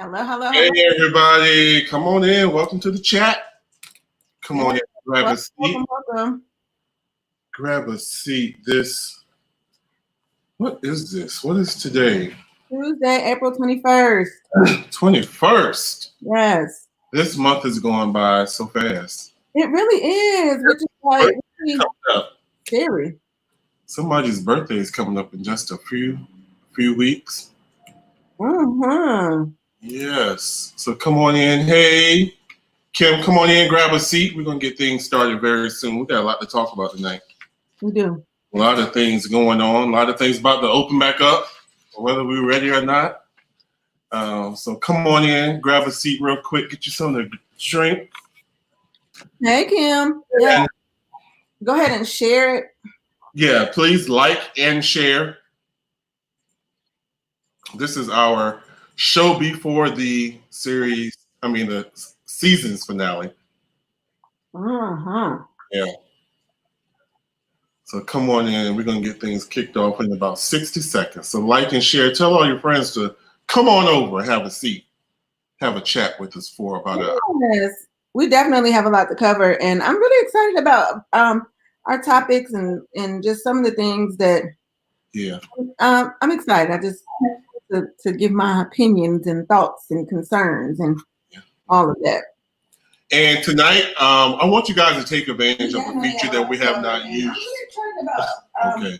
Hello, hello, Hey hello. everybody, come on in. Welcome to the chat. Come Yeah, on in, grab a welcome, seat. welcome, welcome. Grab a seat. What is this? What is today? Tuesday, April 21st. 21st. Yes, This month is going by so fast. it really is, which is like really Coming up. scary. Somebody's birthday is coming up in just a few weeks. Mm-hmm. Yes. So come on in. Hey, Kim, come on in, grab a seat. We're gonna get things started very soon. We got a lot to talk about tonight. We do. A lot of things going on, a lot of things about to open back up, whether we're ready or not. So come on in, grab a seat real quick, get you something to drink. Hey, Kim. Yeah, And go ahead and share it. yeah, please like and share. This is our show before the the season's finale. Mm-hmm. Yeah. So come on in. We're going to get things kicked off in about 60 seconds. So like and share. Tell all your friends to come on over and have a seat. Have a chat with us for about an hour. Yes, we definitely have a lot to cover, and I'm really excited about our topics and just some of the things that Yeah. I'm excited. I just to give my opinions and thoughts and concerns and all of that. And tonight, I want you guys to take advantage of a feature that we have not used. Okay.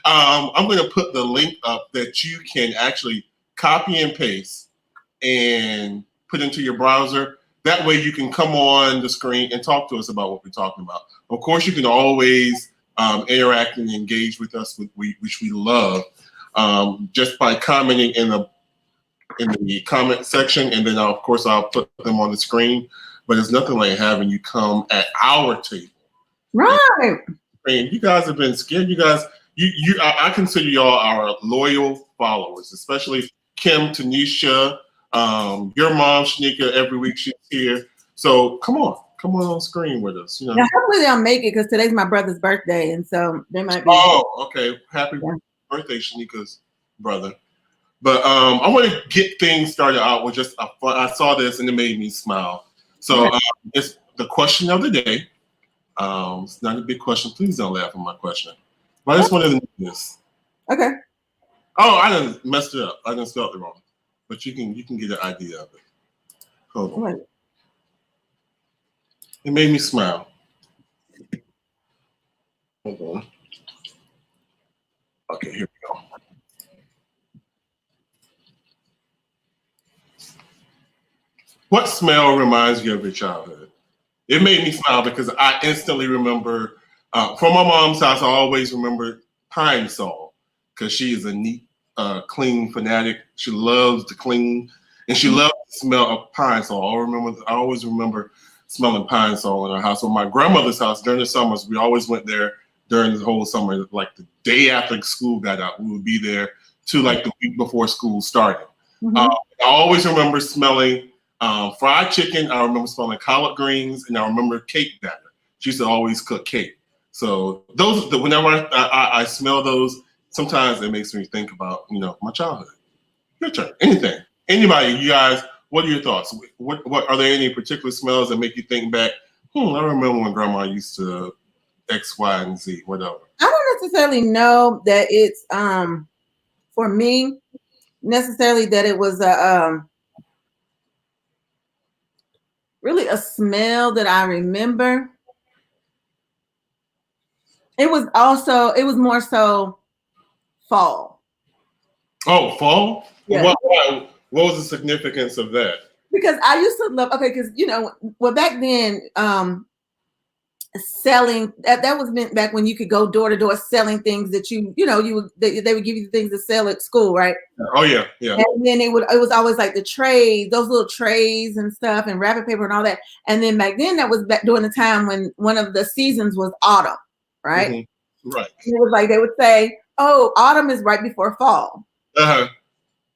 I'm going to put the link up that you can actually copy and paste and put into your browser. That way you can come on the screen and talk to us about what we're talking about. Of course, you can always interact and engage with us, which we love, just by commenting in the comment section, and then of course I'll put them on the screen. But it's nothing like having you come at our table. Right. And you guys have been scared. You guys, I consider y'all our loyal followers, especially Kim, Tanisha, your mom, Shanika. Every week she's here. So come on screen with us. Now, hopefully they'll make it because today's my brother's birthday, and so they might be. Oh, okay. Happy birthday, Shanika's brother. But I want to get things started out with just I saw this and it made me smile. So it's the question of the day. It's not a big question. Please don't laugh at my question. But I just wanted to know this. Okay. Oh, I done messed it up. I done spelled it wrong. But you can get an idea of it. Hold on. Right. It made me smile. Hold on. Okay, here we go. What smell reminds you of your childhood? It made me smile because I instantly remember from my mom's house. I always remember Pine Sol because she is a neat, clean fanatic. She loves to clean and she loves the smell of Pine Sol. I always remember smelling Pine Sol in our house. So my grandmother's house during the summers, we always went there during the whole summer. Like the day after school got out, we would be there to like the week before school started. I always remember smelling fried chicken. I remember smelling collard greens, and I remember cake batter. She used to always cook cake. So whenever I smell those, sometimes it makes me think about my childhood. Your turn. Anything, anybody, you guys. What are your thoughts? What are there any particular smells that make you think back? I remember when Grandma used to X, Y, and Z, whatever. I don't necessarily know that it's for me necessarily that it was really a smell that I remember. It was more so fall. Oh, fall? Yeah. What was the significance of that? Because I used to love because back then selling that was meant back when you could go door to door selling things that they would give you things to sell at school, right? Oh yeah. And then it was always like the trays, those little trays and stuff, and wrapping paper and all that. And then back then, that was back during the time when one of the seasons was autumn, right? Mm-hmm. Right. And it was like they would say, "Oh, autumn is right before fall,"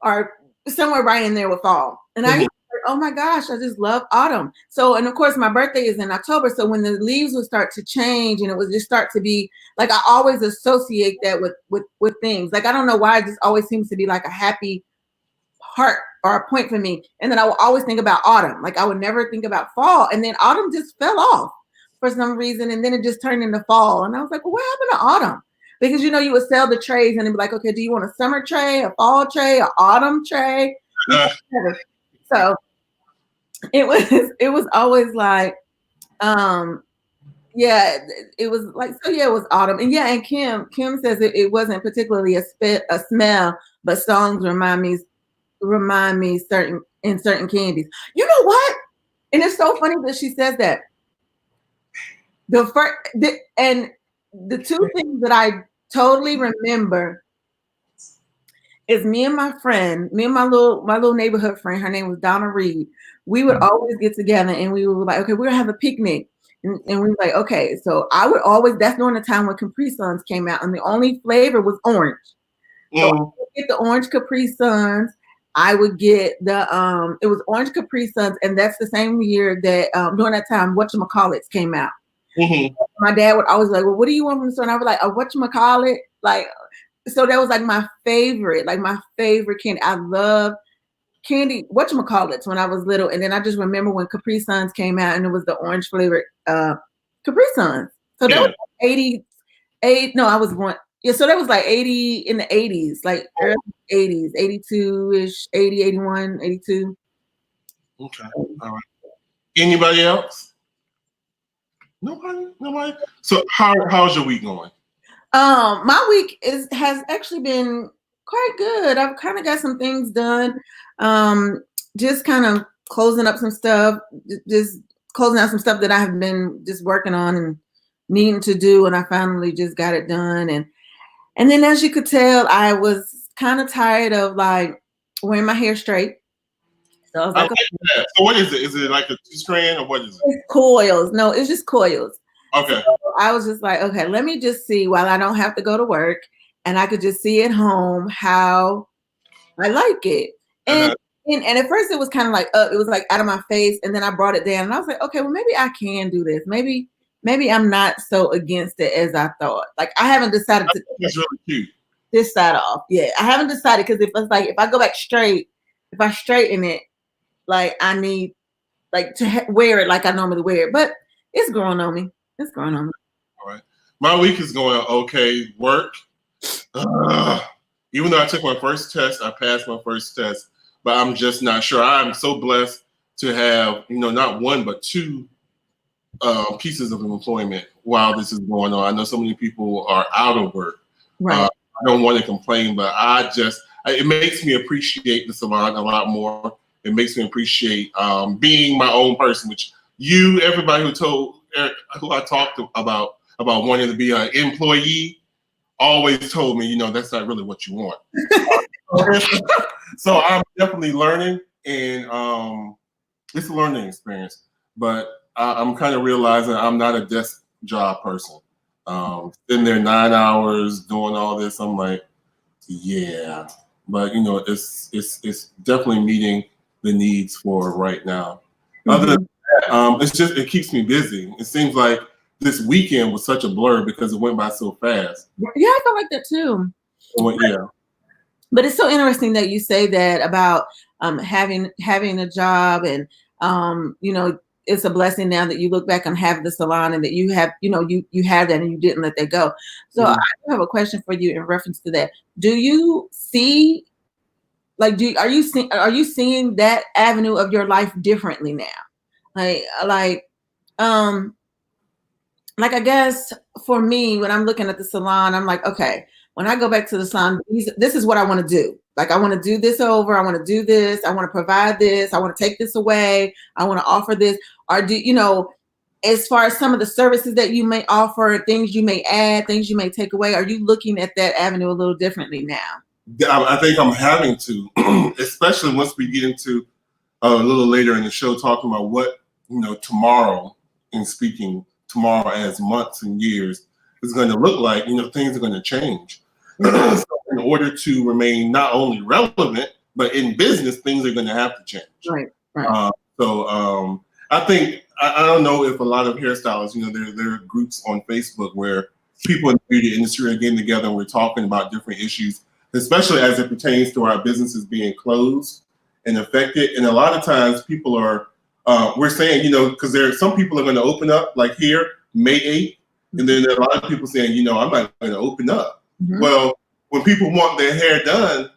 or somewhere right in there with fall. And I used to say, "Oh my gosh, I just love autumn." So, and of course, my birthday is in October. So when the leaves would start to change, and it would just start to be like I always associate that with things. Like I don't know why it just always seems to be like a happy heart or a point for me. And then I would always think about autumn. Like I would never think about fall. And then autumn just fell off for some reason. And then it just turned into fall. And I was like, well, what happened to autumn? Because, you know, you would sell the trays and it'd be like, okay, do you want a summer tray, a fall tray, an autumn tray? So it was always like, yeah, it was like, so yeah, it was autumn. And yeah, and Kim says it wasn't particularly a smell, but songs remind me certain candies. You know what? And it's so funny that she says that. The two things that I totally remember is me and my little neighborhood friend, her name was Donna Reed. We would always get together and we were like, okay, we're gonna have a picnic. And we were like, okay, so I would always, that's during the time when Capri Suns came out and the only flavor was orange. So I would get the orange Capri Suns. I would get it was orange Capri Suns, and that's the same year that during that time whatchamacallits came out. Mm-hmm. My dad would always be like, well, what do you want from the store? And I was like, oh, whatchamacallit? Like, so that was like my favorite candy. I love candy, whatchamacallits, when I was little. And then I just remember when Capri Suns came out and it was the orange flavored Capri Suns. So that was 88. No, I was born. Yeah, so that was like 80 in the 80s, like early 80s, 82-ish, 80, 81, 82. Okay. All right. Anybody else? Nobody. So how's your week going? My week has actually been quite good. I've kind of got some things done. Just kind of closing up some stuff, just closing out some stuff that I have been just working on and needing to do, and I finally just got it done. And then, as you could tell, I was kind of tired of like wearing my hair straight. So I was like, okay. So what is it? Is it like a 2-strand or what is it? It's coils. No, it's just coils. Okay. So I was just like, okay, let me just see while I don't have to go to work and I could just see at home how I like it. And and at first it was kind of like it was like out of my face, and then I brought it down and I was like, okay, well maybe I can do this. Maybe I'm not so against it as I thought. Like I haven't decided to That's really cute. This side off. Yeah, I haven't decided, because if I go back straight, if I straighten it, like I need like to wear it like I normally wear it. But it's growing on me. All right. My week is going okay. Work. Even though I took my first test, I passed my first test, but I'm just not sure. I'm so blessed to have, not one, but 2 pieces of employment while this is going on. I know so many people are out of work. Right. I don't want to complain, but it makes me appreciate the salon a lot more. It makes me appreciate being my own person, which everybody who I talked about wanting to be an employee always told me, that's not really what you want. So I'm definitely learning, and it's a learning experience. But I'm kind of realizing I'm not a desk job person. Sitting there 9 hours doing all this, I'm like, yeah. But it's definitely meeting the needs for right now. Mm-hmm. Other than that, it keeps me busy. It seems like this weekend was such a blur because it went by so fast. Yeah, I felt like that too. Yeah. But it's so interesting that you say that about having a job, and it's a blessing now that you look back and have the salon and that you have, you have that and you didn't let that go. So I have a question for you in reference to that. Do you see, are you seeing that avenue of your life differently now? Like I guess for me, when I'm looking at the salon, I'm like, okay, when I go back to the salon, this is what I want to do. Like, I want to do this over. I want to do this. I want to provide this. I want to take this away. I want to offer this. Or as far as some of the services that you may offer, things you may add, things you may take away, are you looking at that avenue a little differently now? I think I'm having to, especially once we get into a little later in the show, talking about what, tomorrow, and speaking tomorrow as months and years, is going to look like. Things are going to change. Mm-hmm. So in order to remain not only relevant, but in business, things are going to have to change. Right. So I think, I don't know if a lot of hairstylists, there are groups on Facebook where people in the beauty industry are getting together and we're talking about different issues. especially as it pertains to our businesses being closed and affected. And a lot of times people are, we're saying, because there are some people are going to open up, like here, May 8th, and then there are a lot of people saying, I'm not going to open up. Mm-hmm. Well, when people want their hair done,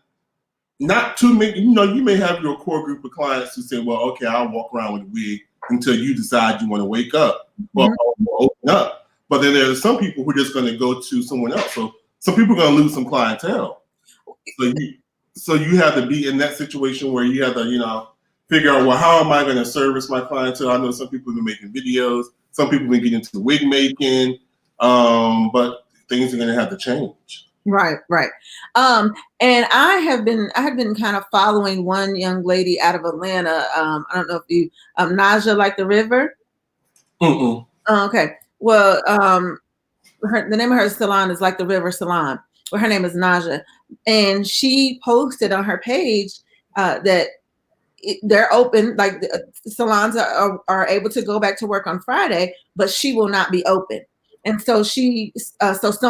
not too many, you may have your core group of clients who say, well, okay, I'll walk around with a wig until you decide you want to wake up, or open up. But then there's some people who are just going to go to someone else. So some people are going to lose some clientele. So you have to be in that situation where you have to, figure out, well, how am I going to service my clientele? I know some people have been making videos. Some people have been getting into wig making, but things are going to have to change. Right. And I had been kind of following one young lady out of Atlanta. I don't know if you, Naja, like the river. Okay. Well, the name of her salon is Like the River Salon. Well, her name is Naja, and she posted on her page that they're open, like the salons are able to go back to work on Friday, but she will not be open. And so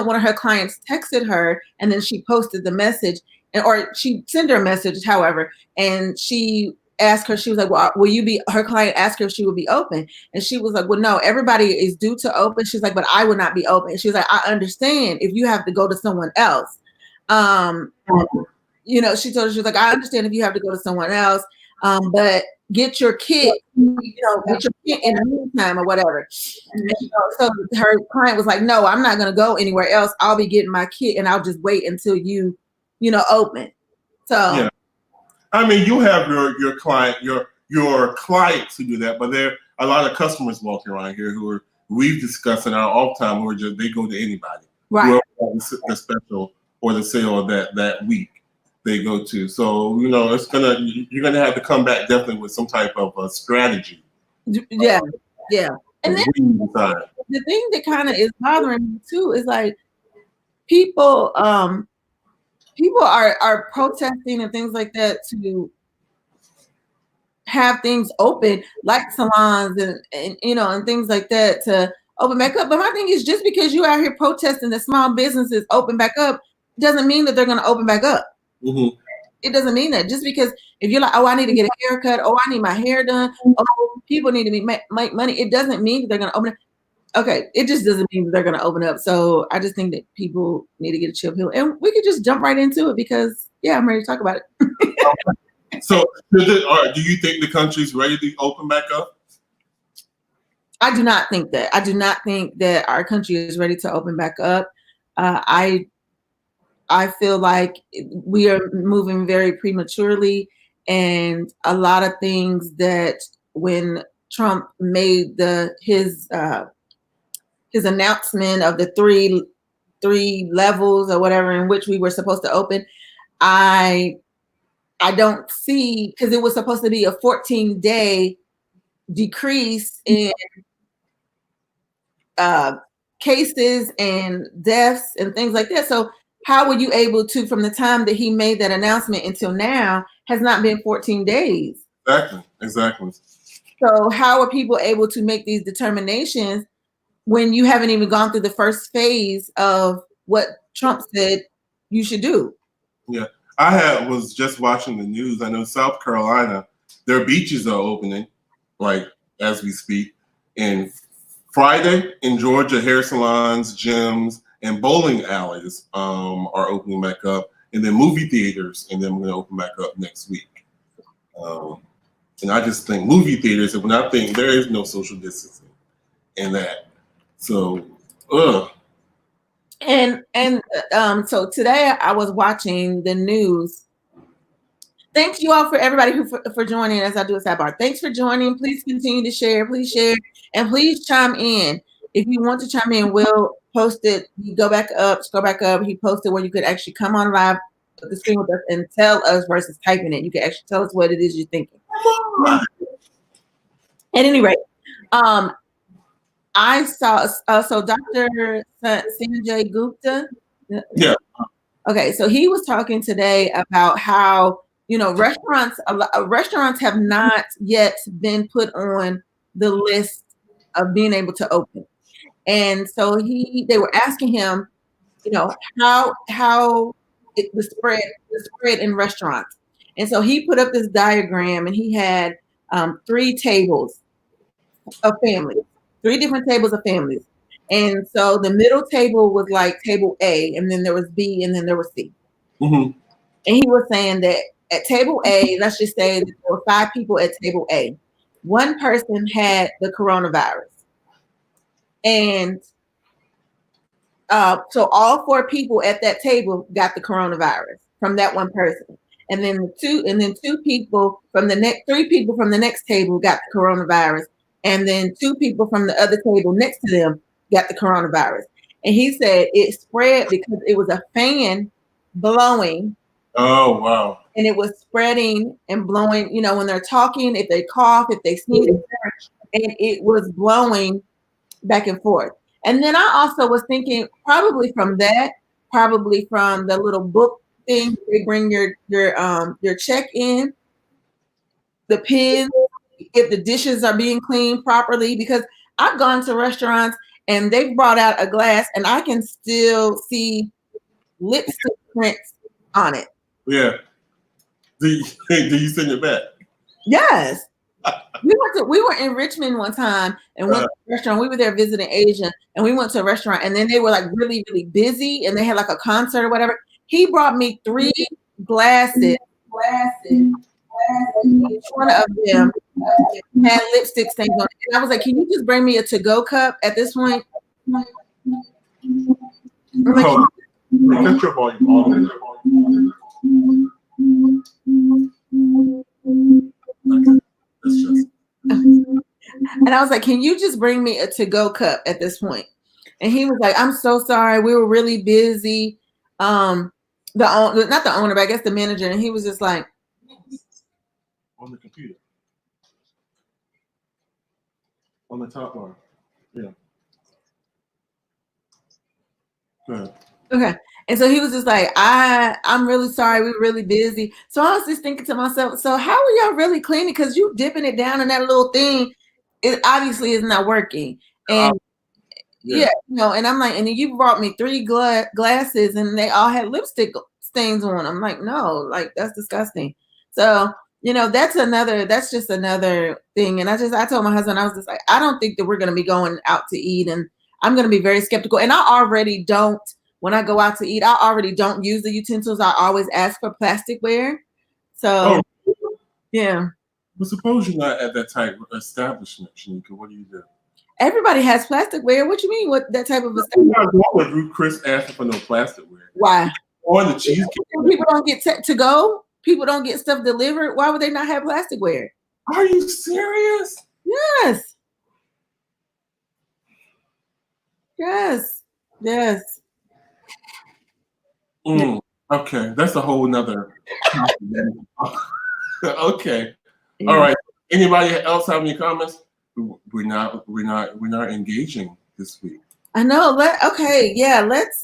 one of her clients texted her, and then she posted the message, or she sent her a message, however, and she asked her, she was like, well, her client asked her if she would be open. And she was like, well, no, everybody is due to open. She's like, but I would not be open. She was like, I understand if you have to go to someone else. She told her, she was like, I understand if you have to go to someone else, but get your kit, get your kit in the meantime or whatever. And, so her client was like, no, I'm not going to go anywhere else. I'll be getting my kit and I'll just wait until you open. So, yeah. I mean, you have your client, your clients who do that, but there are a lot of customers walking around here who we've discussed in our off time who they go to anybody. Right. The special or the sale of that week they go to. So, you're gonna have to come back definitely with some type of a strategy. Yeah. And then the thing that kind of is bothering me too is like people are protesting and things like that to have things open, like salons and things like that, to open back up. But my thing is, just because you out here protesting that small businesses open back up doesn't mean that they're going to open back up. Mm-hmm. It doesn't mean that. Just because if you're like, oh, I need to get a haircut, oh, I need my hair done, oh, people need to make money, it doesn't mean that they're going to open up. Okay, it just doesn't mean that they're going to open up. So I just think that people need to get a chill pill, and we could just jump right into it because I'm ready to talk about it. So, do you think the country's ready to open back up? I do not think that. I do not think that our country is ready to open back up. I feel like we are moving very prematurely, and a lot of things that when Trump made his announcement of the three levels or whatever in which we were supposed to open, I don't see, because it was supposed to be a 14-day decrease in cases and deaths and things like that. So how were you able to, from the time that he made that announcement until now, has not been 14 days? Exactly. So how are people able to make these determinations when you haven't even gone through the first phase of what Trump said you should do? Yeah. I was just watching the news. I know South Carolina, their beaches are opening, like as we speak. And Friday in Georgia, hair salons, gyms, and bowling alleys are opening back up. And then movie theaters, and then we're going to open back up next week. And I just think movie theaters, and when I think there is no social distancing in that. So, So today I was watching the news. Thanks you all for everybody for joining as I do a sidebar. Thanks for joining. Please continue to share. Please share and please chime in. If you want to chime in, we'll post it. You go back up, scroll back up. He posted where you could actually come on live with the screen with us and tell us versus typing it. You can actually tell us what it is you're thinking. At any rate, I saw so Dr. Sanjay Gupta. Yeah. Okay, so he was talking today about how restaurants have not yet been put on the list of being able to open, and so they were asking him, how the spread in restaurants. And so he put up this diagram, and he had 3 tables of families, 3 different tables of families. And so the middle table was like table A, and then there was B, and then there was C. Mm-hmm. And he was saying that at table A, let's just say that there were 5 people at table A. One person had the coronavirus. And so all 4 people at that table got the coronavirus from that one person. And then 2 people from the next 3 people from the next table got the coronavirus. And then 2 people from the other table next to them got the coronavirus. And he said it spread because it was a fan blowing. Oh, wow. And it was spreading and blowing, you know, when they're talking, if they cough, if they sneeze, and it was blowing back and forth. And then I also was thinking probably from the little book thing, they bring your check in, the pins, if the dishes are being cleaned properly, because I've gone to restaurants and they've brought out a glass and I can still see lipstick prints on it. Yeah. Do you send it back? Yes. We were in Richmond one time and went to a restaurant. We were there visiting Asia, and we went to a restaurant, and then they were like really, really busy, and they had like a concert or whatever. He brought me 3 glasses. Each one of them had lipstick stains on it. And I was like, "Can you just bring me a to-go cup at this point?" Like, cut your volume on. And I was like, "Can you just bring me a to-go cup at this point?" And he was like, "I'm so sorry. We were really busy." Not the owner, but I guess the manager. And he was just like, on the computer. On the top bar. Yeah. Go ahead. Okay. And so he was just like, I'm really sorry. We were really busy. So I was just thinking to myself, so how are y'all really cleaning? Because you dipping it down in that little thing, it obviously is not working. And yeah, you know, and I'm like, and then you brought me 3 glasses and they all had lipstick stains on them. I'm like, no, like that's disgusting. So, you know, that's just another thing. And I told my husband, I was just like, I don't think that we're going to be going out to eat, and I'm going to be very skeptical. And I already don't. When I go out to eat, I already don't use the utensils. I always ask for plasticware. So, yeah. But suppose you're not at that type of establishment, Shanika. What do you do? Everybody has plasticware. What you mean? What that type of establishment? Chris asking for no plasticware. Why? On the cheesecake. People don't get to go. People don't get stuff delivered. Why would they not have plasticware? Are you serious? Yes. Yes. Yes. Okay, that's a whole nother. Okay, all right. Anybody else have any comments? We're not engaging this week. I know. Okay, yeah. Let's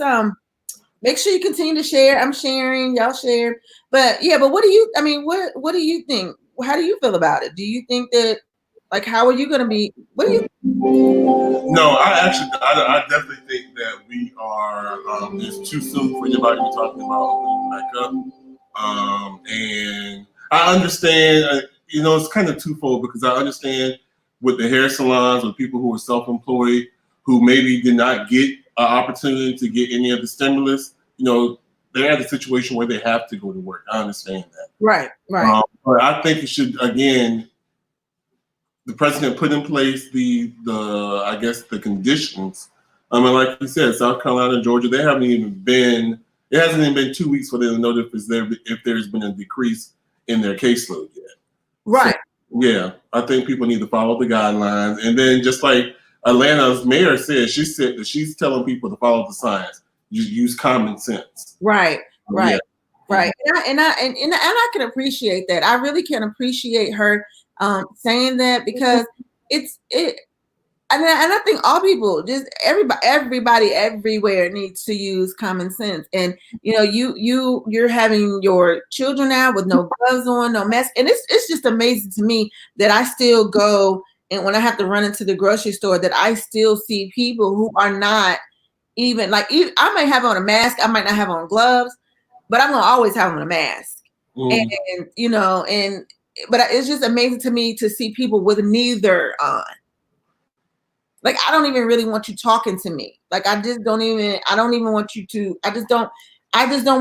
make sure you continue to share. I'm sharing. Y'all share. But yeah. But what do you? I mean, what do you think? How do you feel about it? Do you think that? Like, how are you going to be? What do you? No, I definitely think that we are. It's too soon for anybody to be talking about opening back up. And I understand. You know, it's kind of twofold, because I understand with the hair salons, with people who are self-employed, who maybe did not get an opportunity to get any of the stimulus. You know, they're at a situation where they have to go to work. I understand that. Right. But I think it should, again, the president put in place the I guess the conditions. I mean, like you said, South Carolina and Georgia, it hasn't even been 2 weeks for them to know if there's been a decrease in their caseload yet. Right. So, yeah, I think people need to follow the guidelines. And then, just like Atlanta's mayor said, she said that she's telling people to follow the science. You use common sense. Right. Yeah. Right. And I can appreciate that. I really can appreciate her saying that, because and I think all people, just everybody everywhere needs to use common sense. And you know, you're having your children out with no gloves on, no mask, and it's just amazing to me that I still go, and when I have to run into the grocery store, that I still see people who are not even I might have on a mask, I might not have on gloves, but I'm gonna always have on a mask. And you know, but it's just amazing to me to see people with neither on. Like, I don't even really want you talking to me. Like, I don't even want you to, I just don't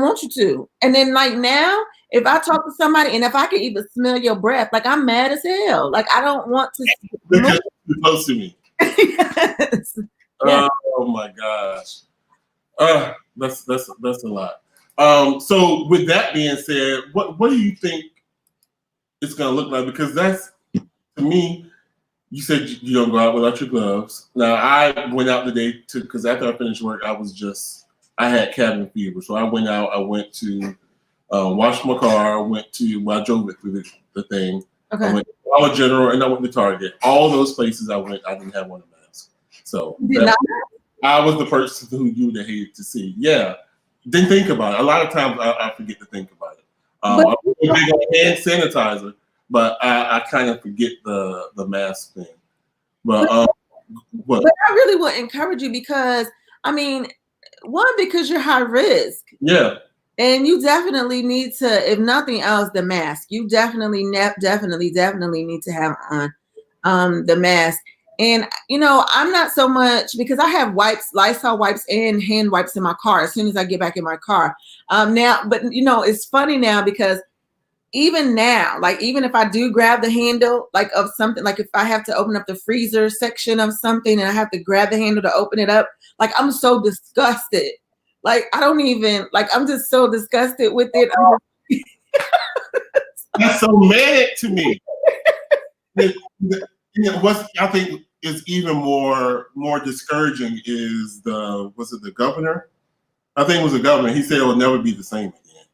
want you to. And then like now, if I talk to somebody and if I can even smell your breath, like I'm mad as hell. Like I don't want to because you're close to me. Yes. Oh my gosh. That's a lot. So with that being said, what do you think it's gonna look like? Because that's, to me, you said you don't go out without your gloves. Now I went out today because after I finished work, I had cabin fever, so I went out. I went to wash my car. I drove it through the thing. Okay. I went to Dollar General and I went to Target. All those places I went, I didn't have on a mask. So I was the person who you would have hated to see. Yeah. Didn't think about it. A lot of times I forget to think about it. I'm big on hand sanitizer, but I kind of forget the mask thing. But I really would encourage you because, I mean, one, because you're high risk. Yeah. And you definitely need to, if nothing else, the mask. You definitely need to have on the mask. And, you know, I'm not so much, because I have wipes, Lysol wipes and hand wipes in my car as soon as I get back in my car. Now, but, you know, it's funny now because even now, like even if I do grab the handle like of something, like if I have to open up the freezer section of something and I have to grab the handle to open it up, like I'm so disgusted. Like I don't even, like I'm just so disgusted with it. That's so mad to me. What I think is even more discouraging is the governor? I think it was the governor. He said it will never be the same again,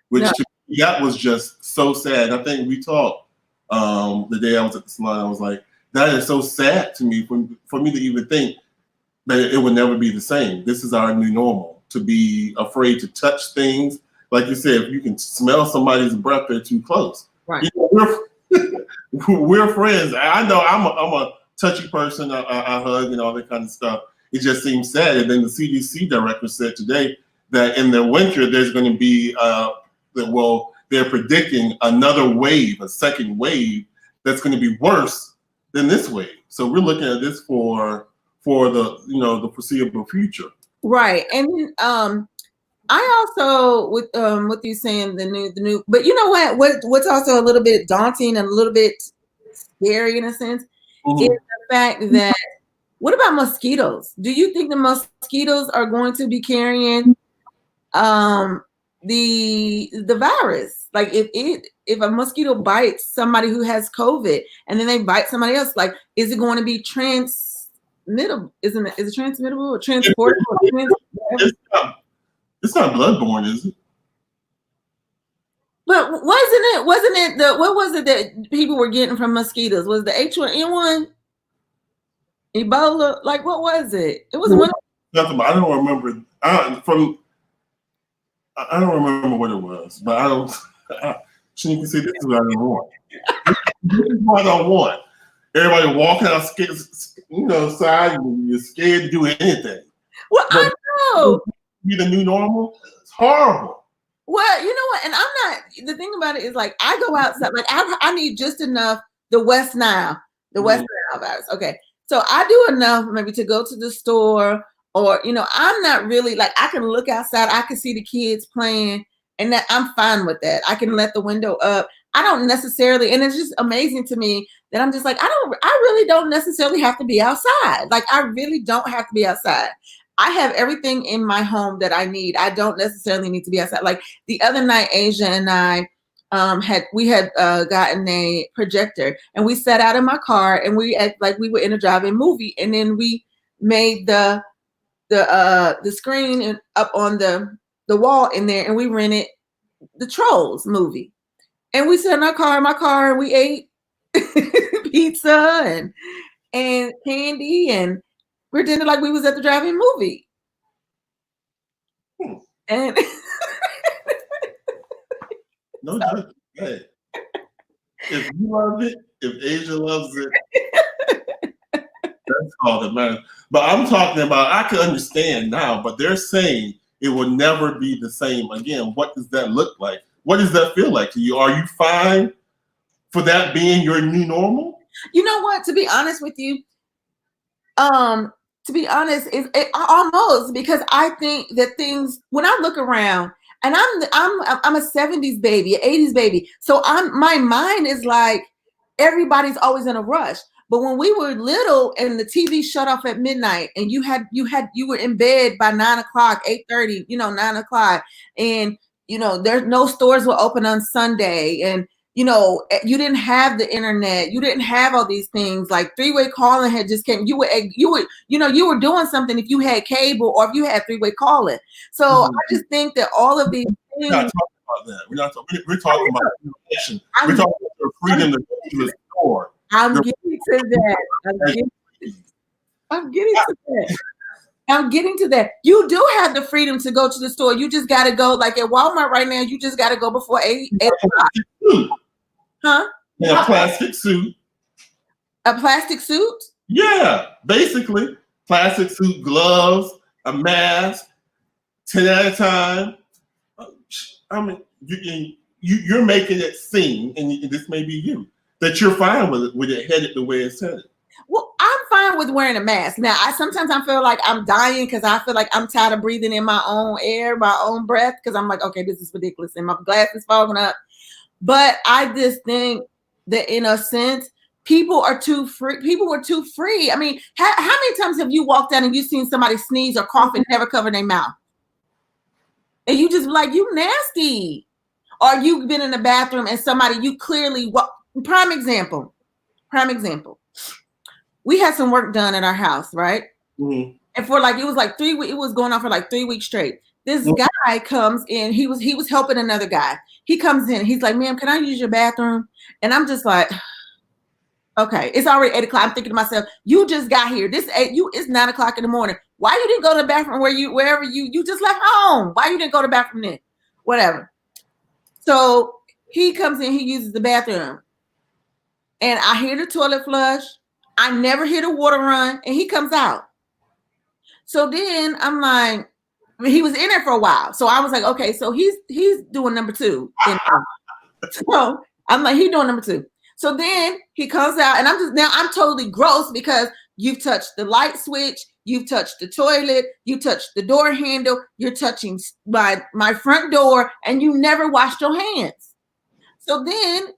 which to me, that was just so sad. I think we talked the day I was at the salon. I was like, that is so sad to me for me to even think that it would never be the same. This is our new normal, to be afraid to touch things. Like you said, if you can smell somebody's breath, they're too close. Right. You know, we're friends. I know I'm a touchy person. I hug and all that kind of stuff. It just seems sad. And then the CDC director said today that in the winter there's going to be they're predicting another wave, a second wave that's going to be worse than this wave. So we're looking at this for the foreseeable future. Right. And I also with you saying the new, but you know what's also a little bit daunting and a little bit scary in a sense is the fact that, what about mosquitoes? Do you think the mosquitoes are going to be carrying the virus? Like if a mosquito bites somebody who has COVID and then they bite somebody else, like is it going to be transmittable? Is it transmittable or transportable? It's not bloodborne, is it? But wasn't it what was it that people were getting from mosquitoes? Was the H1N1? Ebola? Like what was it? It was one. Nothing. I don't remember. I don't remember what it was, but I don't. Shouldn't you say this is what I don't want? This is what I don't want. Everybody walking out scared, side. You're scared to do anything. Well, I know. Be the new normal. It's horrible. Well, you know what? And I'm not. The thing about it is, like, I go outside. Like, I need just enough. The West Nile virus. Okay, so I do enough maybe to go to the store, or I'm not really like, I can look outside. I can see the kids playing, and that I'm fine with that. I can let the window up. I don't necessarily, and it's just amazing to me that I'm just like, I really don't necessarily have to be outside. Like, I really don't have to be outside. I have everything in my home that I need. I don't necessarily need to be outside. Like the other night, Asia and I had gotten a projector, and we sat out in my car, and we were in a drive-in movie, and then we made the screen up on the wall in there, and we rented the Trolls movie, and we sat in my car, and we ate pizza and candy, and pretended like we was at the drive-in movie. And no judgment. Hey, if you love it, if Asia loves it, that's all that matters. But I'm talking about, I can understand now, but they're saying it will never be the same again. What does that look like? What does that feel like to you? Are you fine for that being your new normal? You know what? To be honest with you, it almost, because I think that things, when I look around, and I'm a 70s baby, an 80s baby, so my mind is like everybody's always in a rush. But when we were little and the TV shut off at midnight, and you were in bed by 9:00, 8:30, 9:00, and there's no stores were open on Sunday, and you didn't have the internet, you didn't have all these things, like three-way calling had just came. You were doing something if you had cable or if you had three-way calling. So I just think that all of these things. We're not talking about that. We're talking about innovation. We're talking about your freedom to go to the store. I'm getting to that. I'm getting to that. You do have the freedom to go to the store. You just got to go, like at Walmart right now, you just got to go before 8 o'clock. Huh? In a plastic suit. A plastic suit? Yeah, basically. Plastic suit, gloves, a mask, 10 at a time. I mean, you're making it seem, and this may be you, that you're fine with it headed the way it's headed. Well, I'm fine with wearing a mask. Now, sometimes I feel like I'm dying because I feel like I'm tired of breathing in my own air, my own breath, because I'm like, okay, this is ridiculous, and my glass is fogging up. But I just think that, in a sense, people are too free. People were too free. I mean, how many times have you walked out and you seen somebody sneeze or cough and never cover their mouth? And you just like, you nasty. Or you've been in the bathroom and somebody, you clearly, prime example. We had some work done at our house, right? Mm-hmm. And for it was going on for like 3 weeks straight. This guy comes in, he was helping another guy. He comes in, he's like, ma'am, can I use your bathroom? And I'm just like, okay, it's already 8 o'clock. I'm thinking to myself, you just got here. It's 9 o'clock in the morning. Why you didn't go to the bathroom wherever you just left home? Why you didn't go to the bathroom then? Whatever. So he comes in, he uses the bathroom. And I hear the toilet flush. I never hear the water run, and he comes out. So then I'm like, he was in there for a while. So I was like, okay, so he's doing number 2. So I'm like, he's doing number 2. So then he comes out, and I'm totally gross because you've touched the light switch, you've touched the toilet, you touched the door handle, you're touching my front door, and you never washed your hands. So then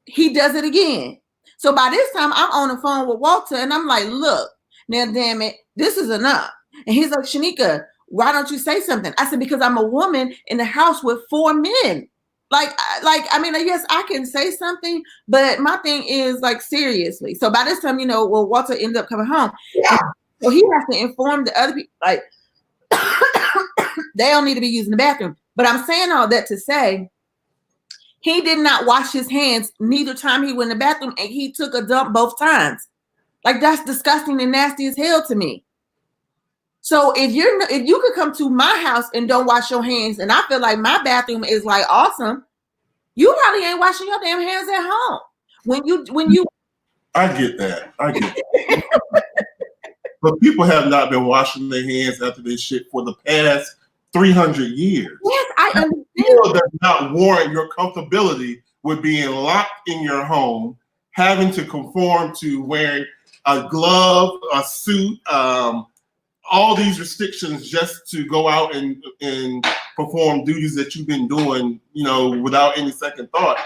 he does it again. So by this time, I'm on the phone with Walter, and I'm like, look, now damn it, this is enough. And he's like, Shanika, why don't you say something? I said, because I'm a woman in the house with 4 men. I mean, yes, I can say something, but my thing is, like, seriously. So by this time, Walter ended up coming home. Yeah. So he has to inform the other people, like, they don't need to be using the bathroom. But I'm saying all that to say, he did not wash his hands neither time he went in the bathroom, and he took a dump both times. Like, that's disgusting and nasty as hell to me. So if you could come to my house and don't wash your hands, and I feel like my bathroom is like awesome, you probably ain't washing your damn hands at home. When you I get that. But people have not been washing their hands after this shit for the past 300 years. Yes, I understand. It does not warrant your comfortability with being locked in your home, having to conform to wearing a glove, a suit, all these restrictions just to go out and perform duties that you've been doing, without any second thought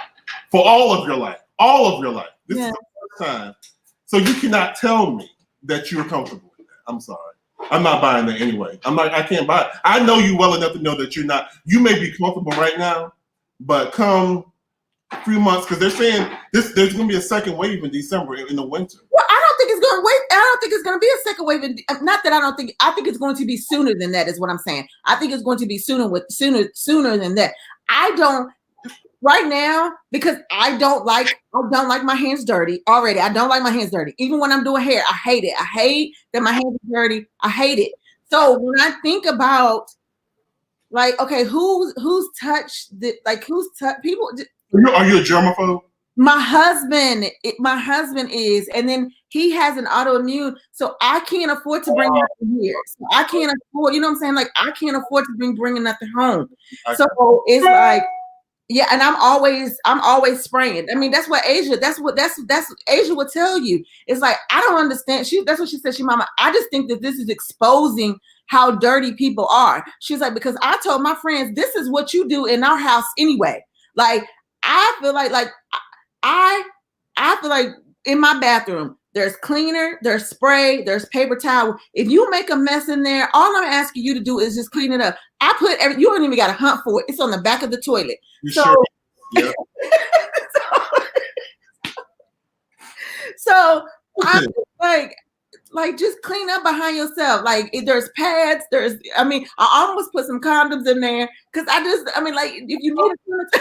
for all of your life. This is the first time. So you cannot tell me that you're comfortable with that. I'm sorry. I'm not buying that anyway. I can't buy it. I know you well enough to know that you may be comfortable right now, but come a few months, because they're saying there's going to be a second wave in December in the winter. Well, I don't think it's going to be a second wave. I think it's going to be sooner than that, is what I'm saying. I think it's going to be sooner than that. Right now, because I don't like my hands dirty already. I don't like my hands dirty. Even when I'm doing hair, I hate it. I hate that my hands are dirty. I hate it. So when I think about, like, okay, who's touched people? Are you a germaphobe? My husband is, and then he has an autoimmune, so I can't afford to bring nothing here. So I can't afford, you know what I'm saying? Like I can't afford to bringing nothing home. So it's like, yeah, and I'm always spraying. I mean, that's what Asia Asia would tell you. It's like I don't understand. That's what she said. Mama, I just think that this is exposing how dirty people are. She's like, because I told my friends this is what you do in our house anyway. Like I feel like I feel like in my bathroom, there's cleaner, there's spray, there's paper towel. If you make a mess in there, all I'm asking you to do is just clean it up. I put you don't even got to hunt for it. It's on the back of the toilet. So, sure? Yeah. so I'm like just clean up behind yourself. Like if there's pads, I almost put some condoms in there because like if you need a